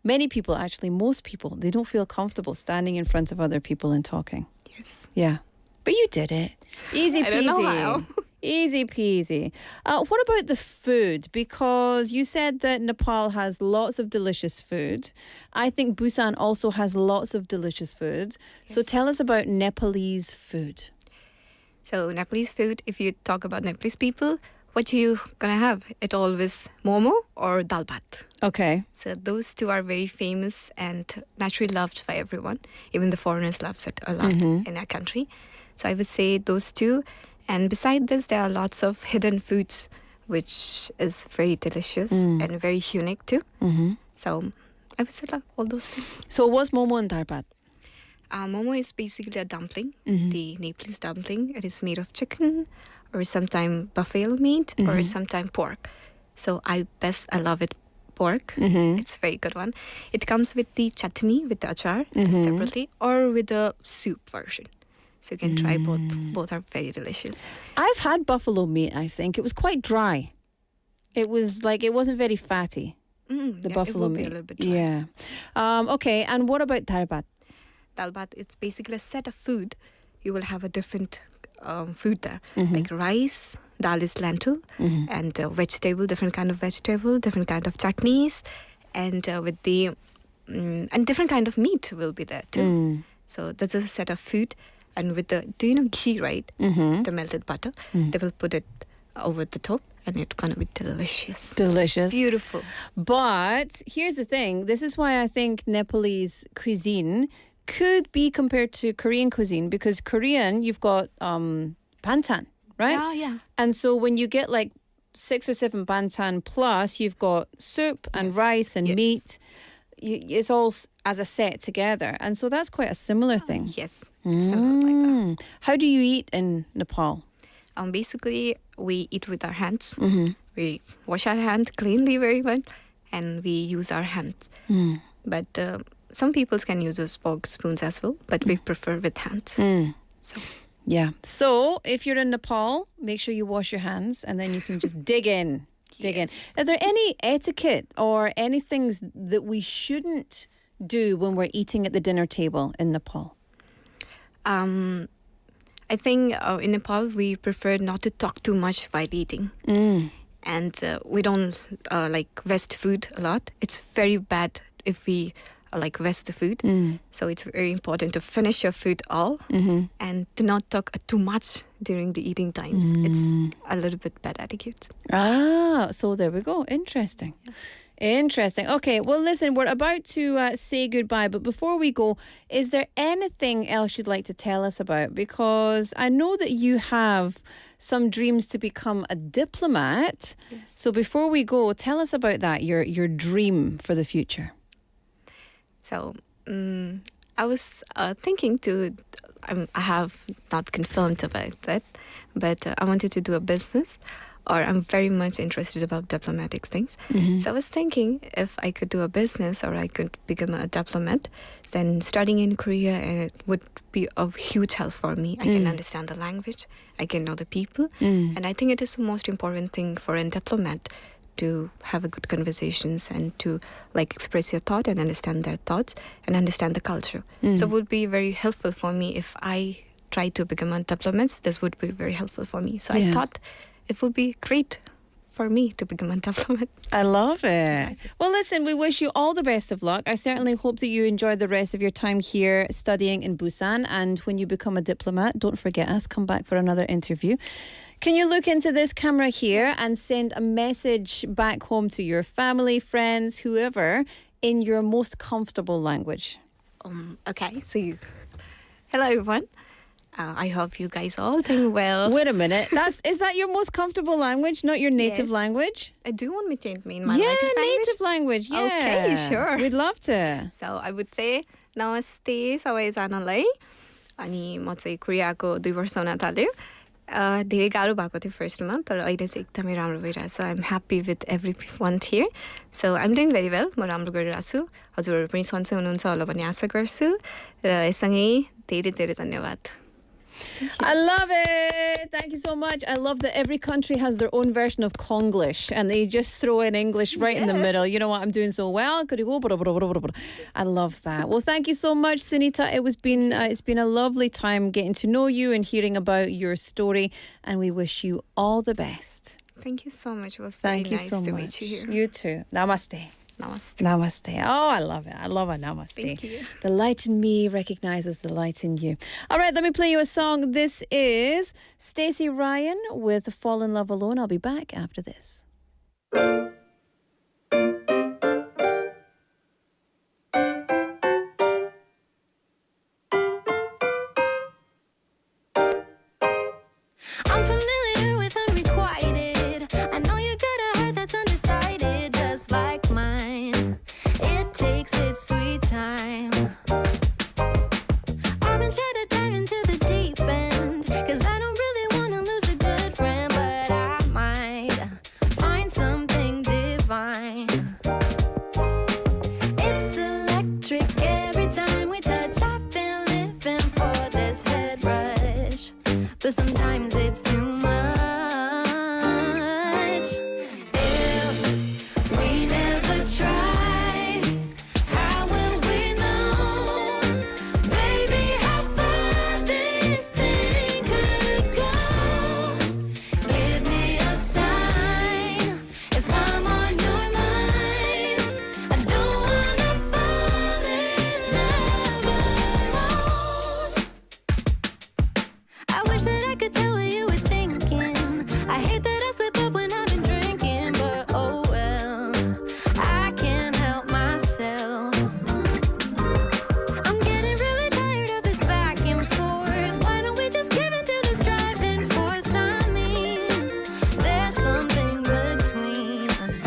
many people, actually, most people, they don't feel comfortable standing in front of other people and talking. Yes. Yeah. But you did it. Easy peasy. I don't know how. Easy peasy. What about the food? Because you said that Nepal has lots of delicious food. I think Busan also has lots of delicious food. Yes. So tell us about Nepalese food. So Nepalese food, if you talk about Nepalese people, what you gonna have? It always momo or dal bhat. Okay. So those two are very famous and naturally loved by everyone. Even the foreigners love it a lot in our country. So I would say those two. And beside this, there are lots of hidden foods, which is very delicious and very unique too. So I would say love all those things. So what's momo and dal bhat? Momo is basically a dumpling, the Nepalese dumpling. It is made of chicken or sometimes buffalo meat or sometimes pork. So I love it pork. It's a very good one. It comes with the chutney, with the achar separately, or with the soup version. So you can try both. Both are very delicious. I've had buffalo meat, I think. It was quite dry. It was like, it wasn't very fatty, the buffalo it will meat. Be a little bit dry. Yeah. Okay, and what about dal bhat? Dal bhat, it's basically a set of food. You will have a different food there. Like rice, dal is lentil, and vegetable, different kind of vegetable, different kind of chutneys, and with the and different kind of meat will be there too. So that's a set of food. And with the, do you know ghee, right? The melted butter. They will put it over the top and it's gonna be delicious. Delicious. Beautiful. But here's the thing. This is why I think Nepalese cuisine could be compared to Korean cuisine, because Korean, you've got banchan, right? Yeah. And so when you get like 6 or 7 banchan plus, you've got soup and rice and meat. It's all as a set together. And so that's quite a similar thing. Yes. Something like that. How do you eat in Nepal? Basically, we eat with our hands. We wash our hands cleanly very well, and we use our hands. But some people can use those fork spoons as well, but we prefer with hands. So Yeah. So if you're in Nepal, make sure you wash your hands and then you can just dig in. Dig in. Are there any etiquette or any things that we shouldn't do when we're eating at the dinner table in Nepal? I think in Nepal we prefer not to talk too much while eating. And we don't waste food a lot. It's very bad if we waste the food. So it's very important to finish your food all and to not talk too much during the eating times. It's a little bit bad etiquette. Ah, so there we go. Interesting. Interesting. Okay, well, listen, we're about to say goodbye, but before we go, is there anything else you'd like to tell us about? Because I know that you have some dreams to become a diplomat. Yes. So before we go, tell us about that, your dream for the future. So I was thinking I have not confirmed about that, but I wanted to do a business, or I'm very much interested about diplomatic things. So I was thinking if I could do a business or I could become a diplomat, then studying in Korea would be of huge help for me. I can understand the language, I can know the people, and I think it is the most important thing for a diplomat to have a good conversations and to express your thought and understand their thoughts and understand the culture. So it would be very helpful for me if I try to become a diplomat. This would be very helpful for me. So I thought it would be great for me to become a diplomat. I love it. Well, listen, we wish you all the best of luck. I certainly hope that you enjoy the rest of your time here studying in Busan. And when you become a diplomat, don't forget us. Come back for another interview. Can you look into this camera here and send a message back home to your family, friends, whoever, in your most comfortable language? Okay, so hello everyone. I hope you guys all doing well. Wait a minute. Is that your most comfortable language, not your native language? Do you want me to change me in my native language? Yeah. Okay, sure. We'd love to. So I would say Namaste सबैजनालाई. अनि म चाहिँ कोरियाको 2 वर्ष हुन थाल्यो. धेरै गाह्रो भएको थियो फर्स्टमा तर अहिले चाहिँ एकदमै राम्रो भइरहेछ. I'm happy with everyone here. So I'm doing very well. म राम्रो गरिरहेछु छु. हजुरहरू पनि सन्चै हुनुहुन्छ होला भन्ने आशा गर्छु. र यससँगै धेरै धेरै धन्यवाद. I love it. Thank you so much. I love that every country has their own version of Konglish and they just throw in English right in the middle. You know what? I'm doing so well. I love that. Well, thank you so much, Sunita. It's been a lovely time getting to know you and hearing about your story, and we wish you all the best. Thank you so much. It was very nice to meet you here. You too. Namaste. Namaste. Namaste. Oh, I love it. I love a namaste. Thank you. The light in me recognizes the light in you. All right, let me play you a song. This is Stacey Ryan with Fall in Love Alone. I'll be back after this. I'm familiar with unrequited. I know you got a heart that's undecided, just like mine. It takes its sweet time. I've been trying to dive into the deep end, 'cause I don't really want to lose a good friend, but I might find something divine. It's electric every time we touch. I've been living for this head rush, but sometimes it's too much. If we never try, how will we know, baby, how far this thing could go? Give me a sign if I'm on your mind. I don't wanna fall in love alone. I wish that I could tell what you were thinking. I hate that I slip up when I've been drinking, but oh well, I can't help myself. I'm getting really tired of this back and forth. Why don't we just give into this driving force? I mean, there's something between us.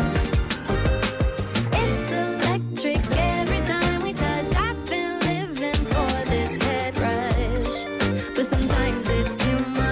It's electric every time we touch. I've been living for this head rush, but sometimes it's too much.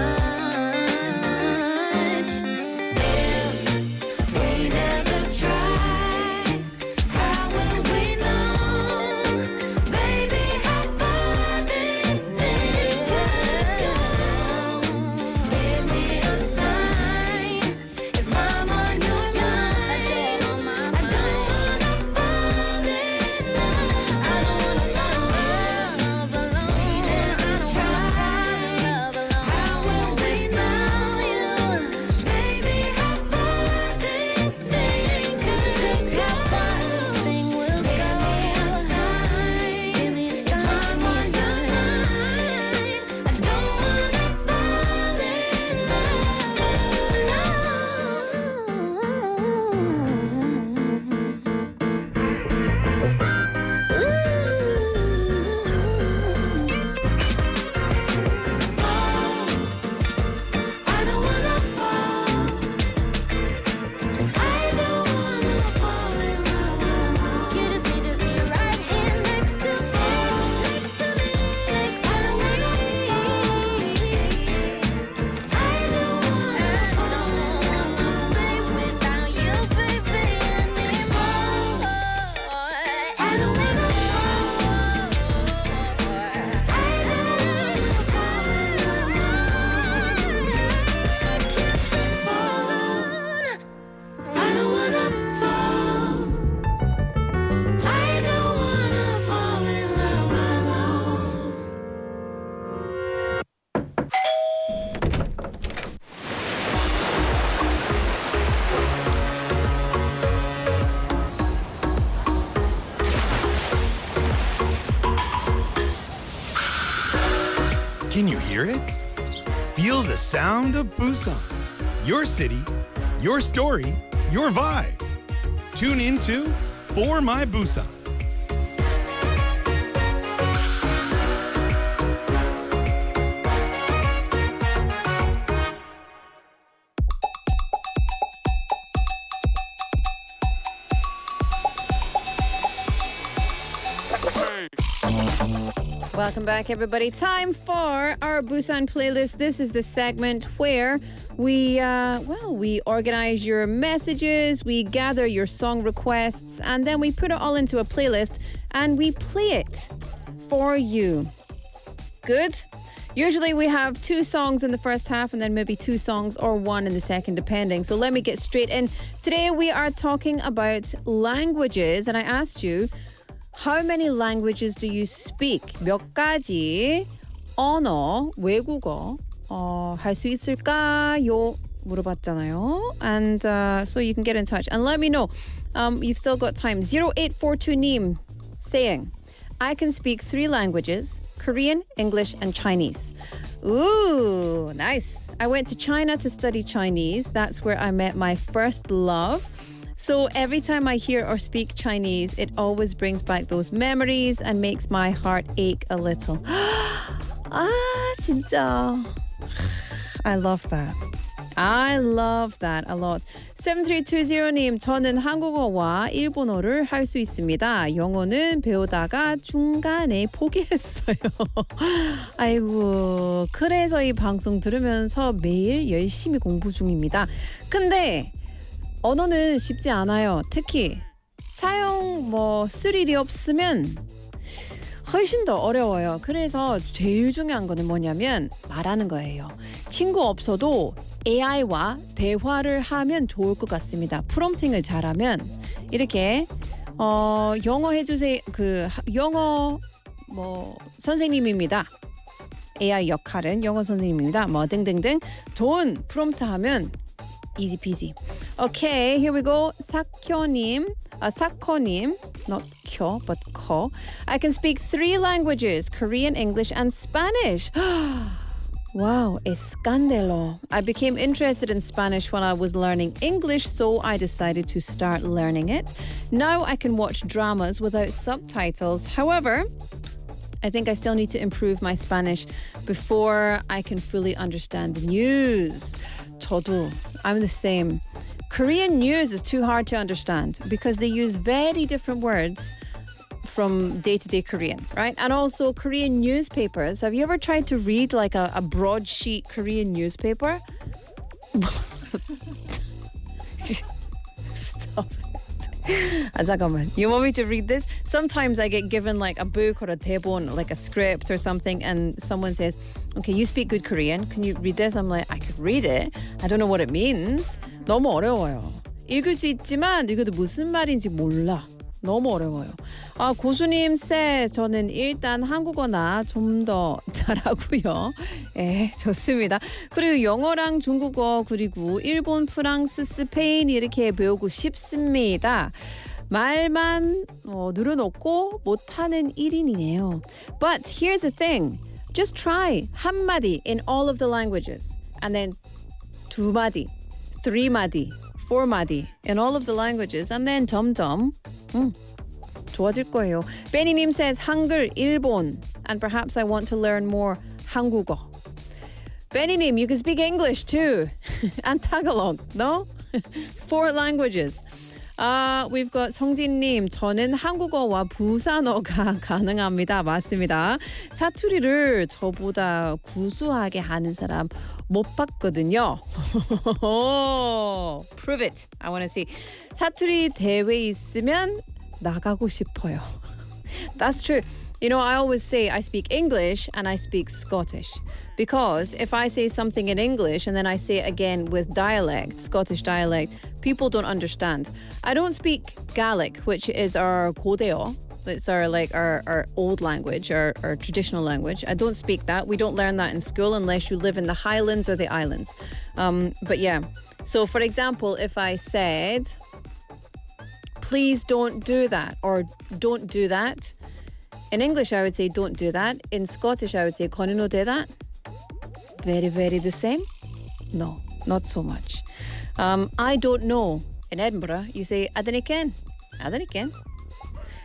hear it? Feel the sound of Busan. Your city, your story, your vibe. Tune into For My Busan. Welcome back, everybody. Time for our Busan playlist. This is the segment where we organize your messages, we gather your song requests, and then we put it all into a playlist and we play it for you. Good? Usually we have 2 songs in the first half and then maybe 2 songs or 1 in the second, depending. So let me get straight in. Today we are talking about languages, and I asked you, how many languages do you speak? 몇 가지 언어, 외국어 할 수 있을까요? 물어봤잖아요. And so you can get in touch and let me know. You've still got time. 0842님 saying, I can speak 3 languages, Korean, English, and Chinese. Ooh, nice. I went to China to study Chinese. That's where I met my first love. So every time I hear or speak Chinese, it always brings back those memories and makes my heart ache a little. 진짜. I love that. I love that a lot. 7320님, 저는 한국어와 일본어를 할 수 있습니다. 영어는 배우다가 중간에 포기했어요. 아이고, 그래서 이 방송 들으면서 매일 열심히 공부 중입니다. 근데 언어는 쉽지 않아요. 특히 사용 쓸 일이 없으면 훨씬 더 어려워요. 그래서 제일 중요한 거는 뭐냐면 말하는 거예요. 친구 없어도 AI와 대화를 하면 좋을 것 같습니다. 프롬프팅을 잘하면 이렇게 영어 해주세요. 영어 선생님입니다. AI 역할은 영어 선생님입니다. 등등등 좋은 프롬프트 하면 easy peasy. Okay, here we go. 사코님, not kyo, but ko. I can speak 3 languages, Korean, English, and Spanish. Wow, escándalo. I became interested in Spanish when I was learning English, so I decided to start learning it. Now I can watch dramas without subtitles. However, I think I still need to improve my Spanish before I can fully understand the news. 저도, I'm the same. Korean news is too hard to understand because they use very different words from day-to-day Korean, right? And also Korean newspapers. Have you ever tried to read like a broadsheet Korean newspaper? Stop it. 잠깐만. You want me to read this? Sometimes I get given like a book or a 대본, like a script or something, and someone says, okay, you speak good Korean. Can you read this? I'm like, I could read it. I don't know what it means. 너무 어려워요. 읽을 수 있지만 이것도 무슨 말인지 몰라. 너무 어려워요. 고수님 쎄, 저는 일단 한국어나 좀 더 잘하고요. 좋습니다. 그리고 영어랑 중국어 그리고 일본, 프랑스, 스페인 이렇게 배우고 싶습니다. 말만 늘어놓고 못하는 1인이네요. But here's the thing. Just try 한마디 in all of the languages. And then 2마디, 3마디, 4마디 in all of the languages. And then 점점 좋아질 거예요. 베니님 says 한글, 일본. And perhaps I want to learn more 한국어. 베니님, you can speak English too. And Tagalog, no? 4 languages. We've got 성진님, 저는 한국어와 부산어가 가능합니다. 맞습니다. 사투리를 저보다 구수하게 하는 사람 못 봤거든요. Prove it. I want to see. 사투리 대회 있으면 나가고 싶어요. That's true. You know, I always say I speak English and I speak Scottish. Because if I say something in English and then I say it again with dialect, Scottish dialect, people don't understand. I don't speak Gaelic, which is our 고대어. It's our old language, our traditional language. I don't speak that. We don't learn that in school unless you live in the Highlands or the islands. But yeah. So for example, if I said, please don't do that, or don't do that. In English, I would say don't do that. In Scottish, I would say 건너 do that. very, very the same? No, not so much. I don't know. In Edinburgh, you say 아드니ken, 아드니ken.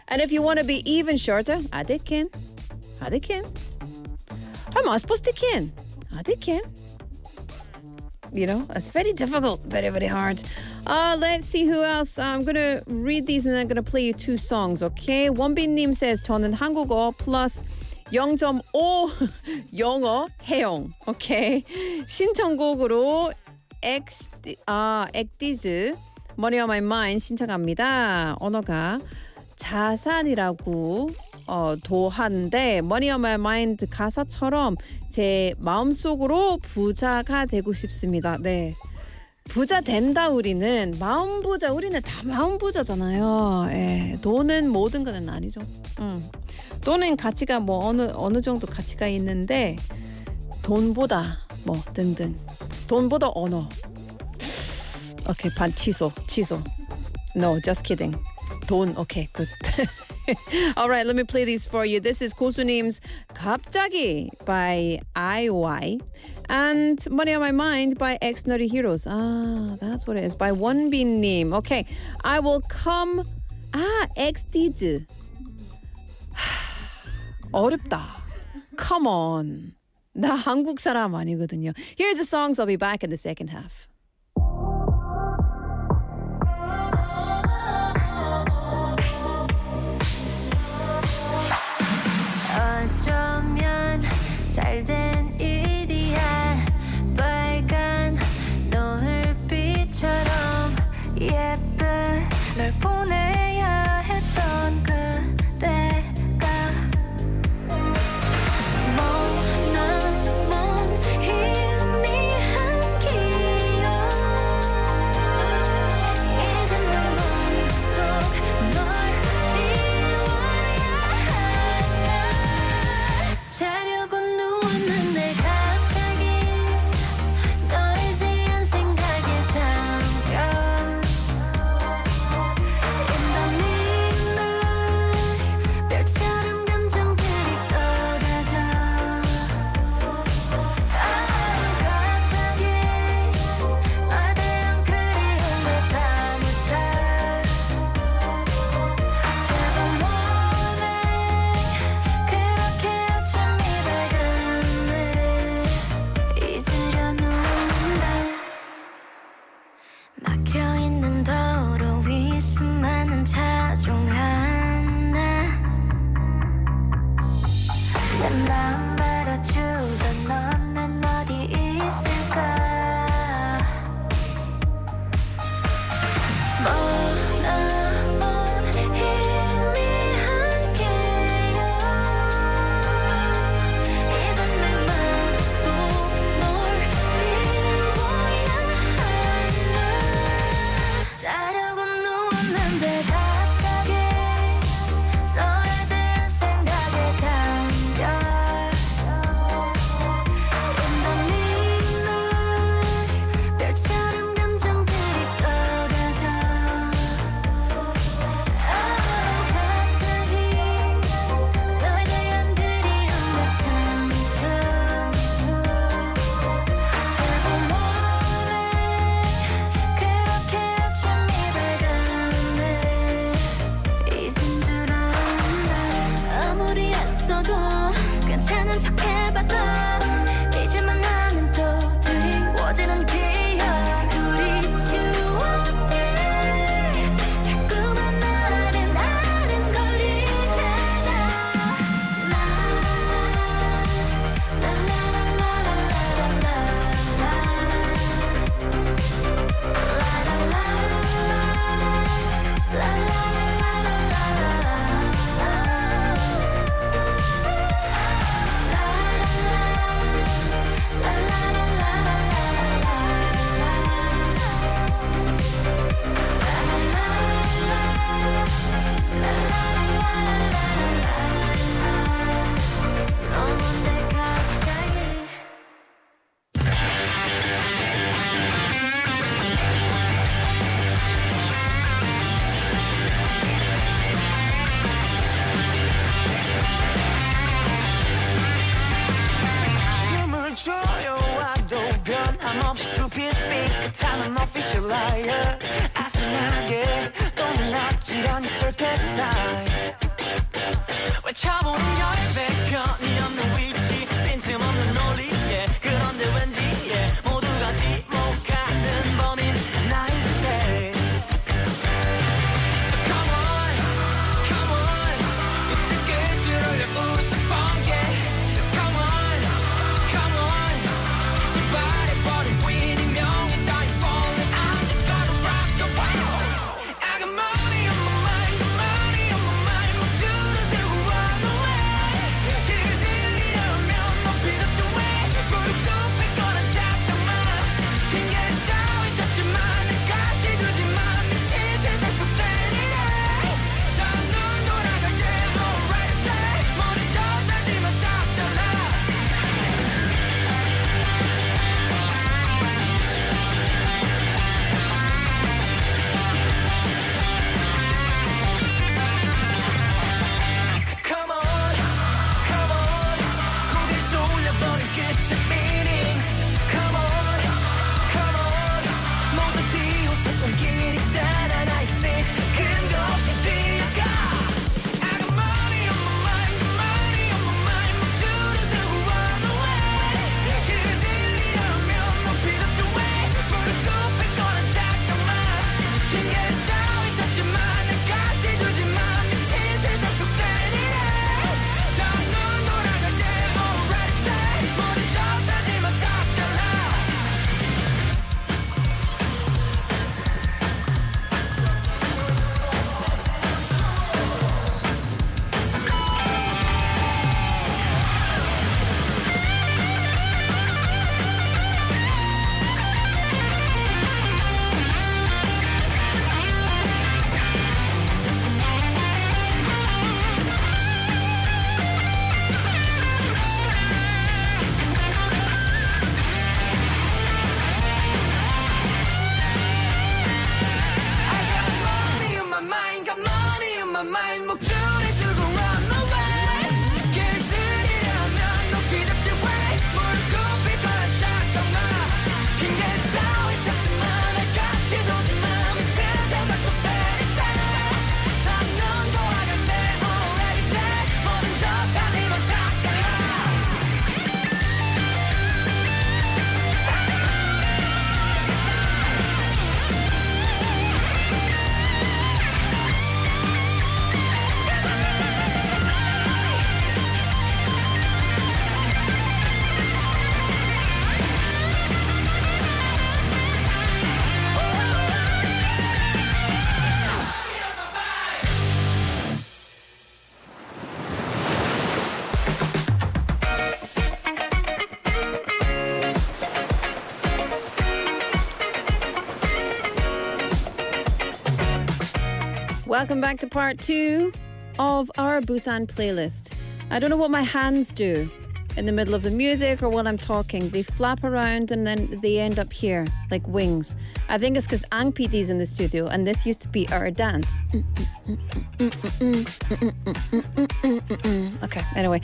And if you want to be even shorter, 아드ken, 아드ken. How am I supposed to ken? 아드ken. You know, it's very difficult, very, very hard. Let's see who else. I'm going to read these and I'm going to play you two songs, okay? 원빈님 says, 저는 한국어 plus 0.5 영어 해용, okay? 신청곡으로 액디즈, Money on My Mind 신청합니다. 언어가 자산이라고 도한데 Money on My Mind 가사처럼 제 마음속으로 부자가 되고 싶습니다. 네, 부자 된다 우리는 마음 부자 우리는 다 마음 부자잖아요. 예, 돈은 모든 것은 아니죠. 돈은 가치가 뭐 어느 정도 가치가 있는데 돈보다 뭐 등등 돈보다 언어. 오케이 반 취소. No, just kidding. 돈 okay, good. All right, let me play these for you. This is 고수님's 갑자기 by IOI and Money on My Mind by X Nerdy Heroes. Ah, that's what it is. By 원빈님. Okay, I will come. XD즈. 어렵다. Come on. 나 한국 사람 아니거든요. Here's the songs. I'll be back in the second half. 어쩌면 잘된 일이야 빨간 노을빛처럼 예쁜 널 보내야 했던 그때가 머나먼 희미한 기억 이젠 내 맘속 널 지워야 한다 자려고 누웠는데 갑자기 너에 대한 생각에 잠겨 In 눈빛 삐끗하는 official liar 아슬하게 또는 아찔한 이 circus time 외쳐보는 열배 편이 없는 위치 빈틈없는 논리 yeah. 그런데 왠지 yeah. 모두가 지목하는 범인 나인 듯해 So come on, come on 우습게 줄을려 우습한 게 Come on, come on 지발해버린 winning 명예 따윈 falling I'm just gonna rock the world I got money on my mind, got money on my mind 모두를 들고 run away 길을 들리려면 높이 더 좋아 무릎 꿇을 거란 작정만 핑계 따윈 찾지만 내까지 두지만 미친 세상 속 Sunita 다음 눈 돌아갈 때 alright say 머리 젖하지만 딱 잘라 Come on, come on 고개 쏠려버린 끝의 meanings Come on, come on 모두 비웃었던 길이 단 하나 exist 근거 없이 뛰어가 I got money on my mind, got money on my mind 모두를 들고 run away 길을 들리려면 높이 더 좋아 무릎 꿇을 거란 작정만 핑계 따윈 찾지만 내까지 두지만 미친 세상 속 Sunita 다음 눈 돌아갈 때 alright say 머리 젖하지만 딱 잘라 money on my mind, got money on my mind 목줄을 들고 run away 길 들이려면 높이 덮지 way 무릎 꿇을 거란 작정만 핑계 따윈 찾지만 내같이 두지만 미친 세상 속 Sunita 다음 눈 돌아갈 때 already say 뭐든 좋다지만 딱 잘라 Welcome back to part 2 of our Busan playlist. I don't know what my hands do in the middle of the music or while I'm talking. They flap around and then they end up here like wings. I think it's because Ang PD's in the studio and this used to be our dance. Okay, anyway.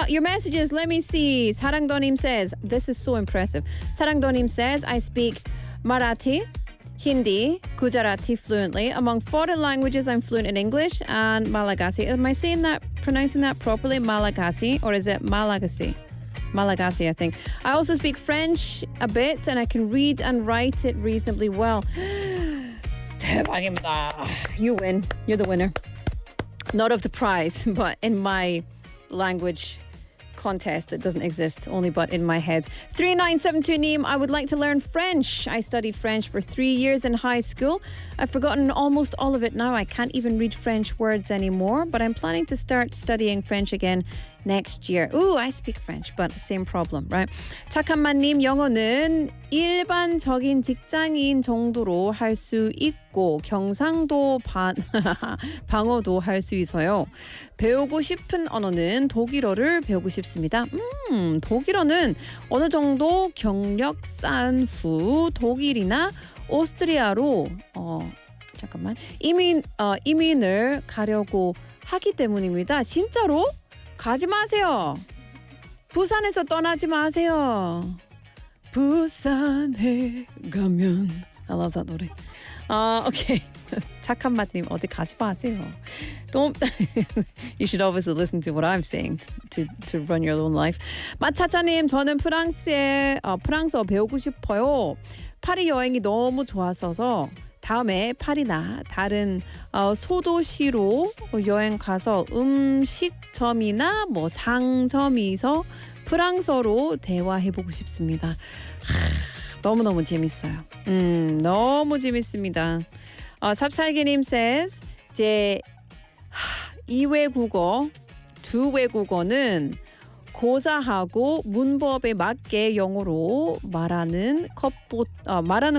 Your messages, let me see. 사랑도님 says, this is so impressive. 사랑도님 says, I speak Marathi, Hindi, Gujarati fluently. Among foreign languages, I'm fluent in English and Malagasy. Am I pronouncing that properly? Malagasy, or is it Malagasy? Malagasy, I think. I also speak French a bit and I can read and write it reasonably well. 대박입니다. You win. You're the winner. Not of the prize, but in my language contest that doesn't exist, only but in my head. 3972 Neem, I would like to learn French. I studied French for 3 years in high school. I've forgotten almost all of it now. I can't even read French words anymore, but I'm planning to start studying French again next year. Ooh, I speak French, but same problem, right? 착한만님, 영어는 일반적인 직장인 정도로 할 수 있고 경상도 방어도 할 수 있어요. 배우고 싶은 언어는 독일어를 배우고 싶습니다. 독일어는 어느 정도 경력 쌓은 후 독일이나 오스트리아로 이민을 가려고 하기 때문입니다. 진짜로? 가지 마세요. 부산에서 떠나지 마세요. 부산에 가면 I love that 노래. Okay. 착한 맛님 어디 가지 마세요. Don't. You should obviously listen to what I'm saying to run your own life. 마차차님 저는 프랑스어 배우고 싶어요. 파리 여행이 너무 좋았어서 다음에 파리나 다른 소도시로 여행 가서 음식점이나 뭐 상점에서 프랑스어로 대화해보고 싶습니다. 너무너무 재밌어요. 너무 재밌습니다. 삽살개님 says 제 2외국어, 2외국어는 고사하고 문법에 맞게 영어로 말하는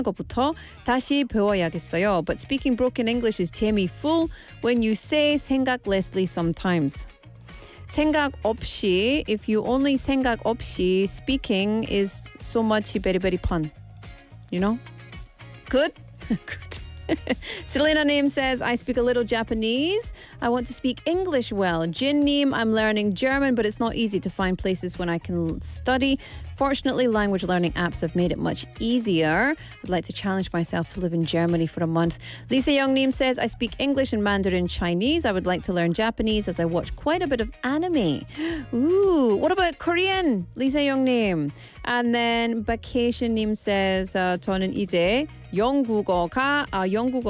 것부터 다시 배워야겠어요. But speaking broken English is 재미full when you say 생각lessly sometimes. 생각 없이, if you only 생각 없이, speaking is so much very, very fun. You know? Good? Good. Selena Nim says, I speak a little Japanese. I want to speak English well. Jin Nim, I'm learning German, but it's not easy to find places when I can study. Fortunately, language learning apps have made it much easier. I'd like to challenge myself to live in Germany for a month. Lisa Young Nim says, I speak English and Mandarin Chinese. I would like to learn Japanese as I watch quite a bit of anime. Ooh, what about Korean? Lisa Young Nim. And then Vacation Nim says, 저는 이제 영국어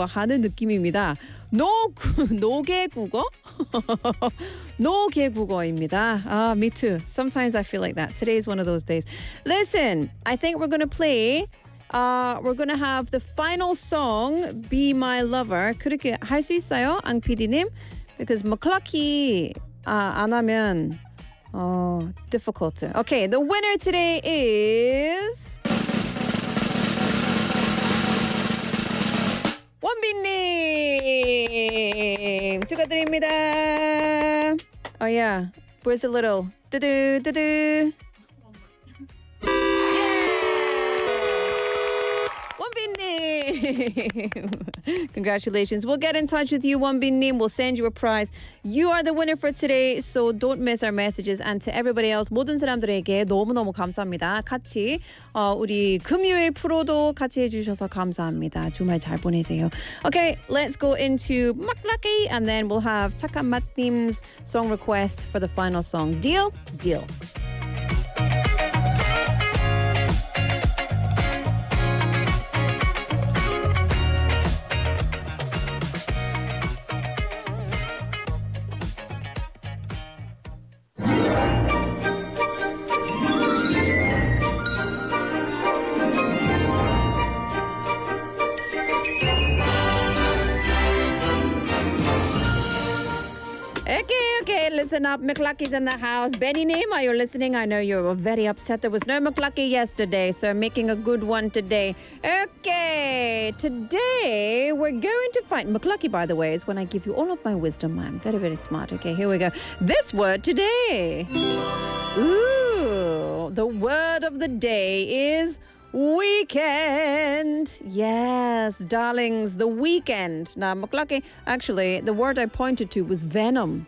하는 느낌입니다. 노개국어? 노개국어입니다. Me too. Sometimes I feel like that. Today is one of those days. Listen, I think we're going to play. We're going to have the final song, Be My Lover. 그렇게 할 수 있어요, 앙 PD님? Because McLuckie 안 하면 difficult. Okay, the winner today is 원빈님 축하드립니다. Oh yeah, where's the little 두두 원빈님. Congratulations. We'll get in touch with you, 원빈님. We'll send you a prize. You are the winner for today, so don't miss our messages. And to everybody else, 모든 사람들에게 너무너무 감사합니다. 같이 우리 금요일 프로도 같이 해주셔서 감사합니다. 주말 잘 보내세요. Okay, let's go into McLuckie, and then we'll have 착한 맛님's song request for the final song. Deal? Deal. Okay, listen up. McLuckie's in the house. Benny Name, are you listening? I know you were very upset there was no McLuckie yesterday, so I'm making a good one today. Okay, today we're going to find... McLuckie, by the way, is when I give you all of my wisdom. I'm very, very smart. Okay, here we go. This word today. Ooh, the word of the day is... weekend. Yes, darlings, the weekend. Now, McLuckie, actually, the word I pointed to was venom.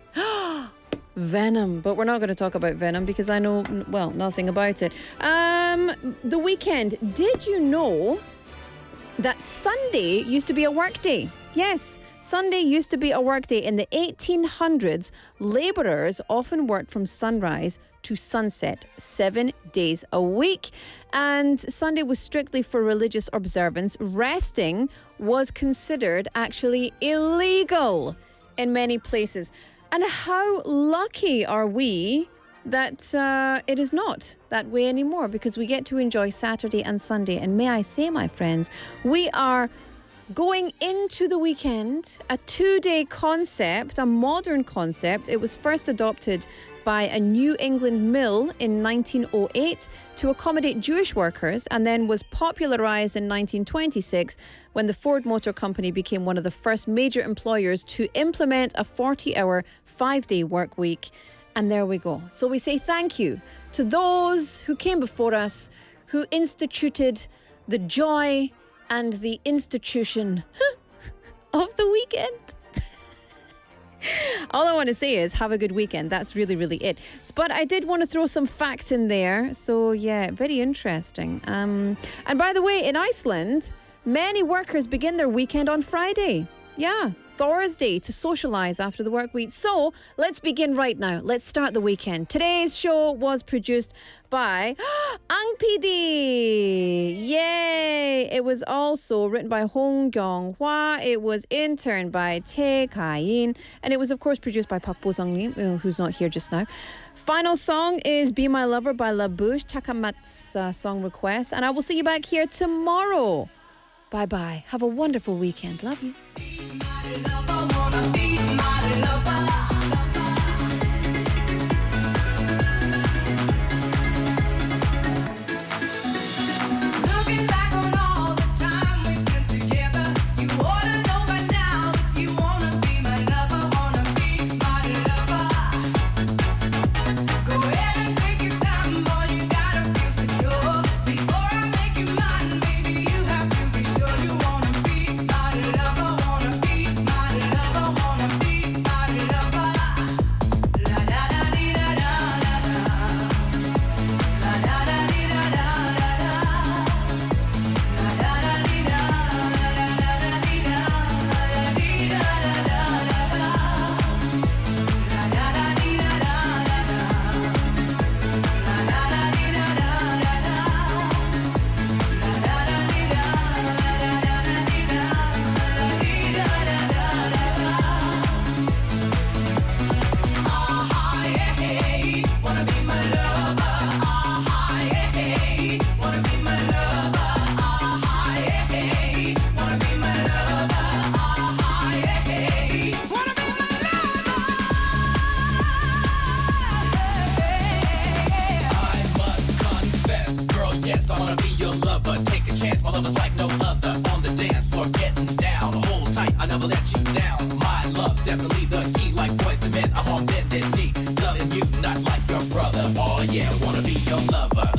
Venom. But we're not going to talk about venom because I know, well, nothing about it. The weekend. Did you know that Sunday used to be a work day? Yes. Sunday used to be a workday. In the 1800s, laborers often worked from sunrise to sunset, 7 days a week. And Sunday was strictly for religious observance. Resting was considered actually illegal in many places. And how lucky are we that it is not that way anymore, because we get to enjoy Saturday and Sunday. And may I say, my friends, we are going into the weekend, a 2-day concept, a modern concept. It was first adopted by a New England mill in 1908 to accommodate Jewish workers, and then was popularized in 1926 when the Ford Motor Company became one of the first major employers to implement a 40-hour, 5-day work week. And there we go. So we say thank you to those who came before us, who instituted the joy and the institution of the weekend. All I want to say is have a good weekend. That's really, really it. But I did want to throw some facts in there. So, yeah, very interesting. And by the way, in Iceland, many workers begin their weekend on Friday. Yeah, Thursday to socialize after the work week. So, let's begin right now. Let's start the weekend. Today's show was produced by Ang PD. Yay! It was also written by Hong Kyung-hwa. It was interned by Tae Ka-in. And it was, of course, produced by Park Bosung, who's not here just now. Final song is Be My Lover by La Bouche, Takamat's song request. And I will see you back here tomorrow. Bye-bye. Have a wonderful weekend. Love you. Yes, I wanna be your lover. Take a chance, my lover's like no other. On the dance floor, getting down. Hold tight, I never let you down. My love's definitely the key. Like boys to men, I'm on bended knee. Loving you, not like your brother. Oh yeah, wanna be your lover.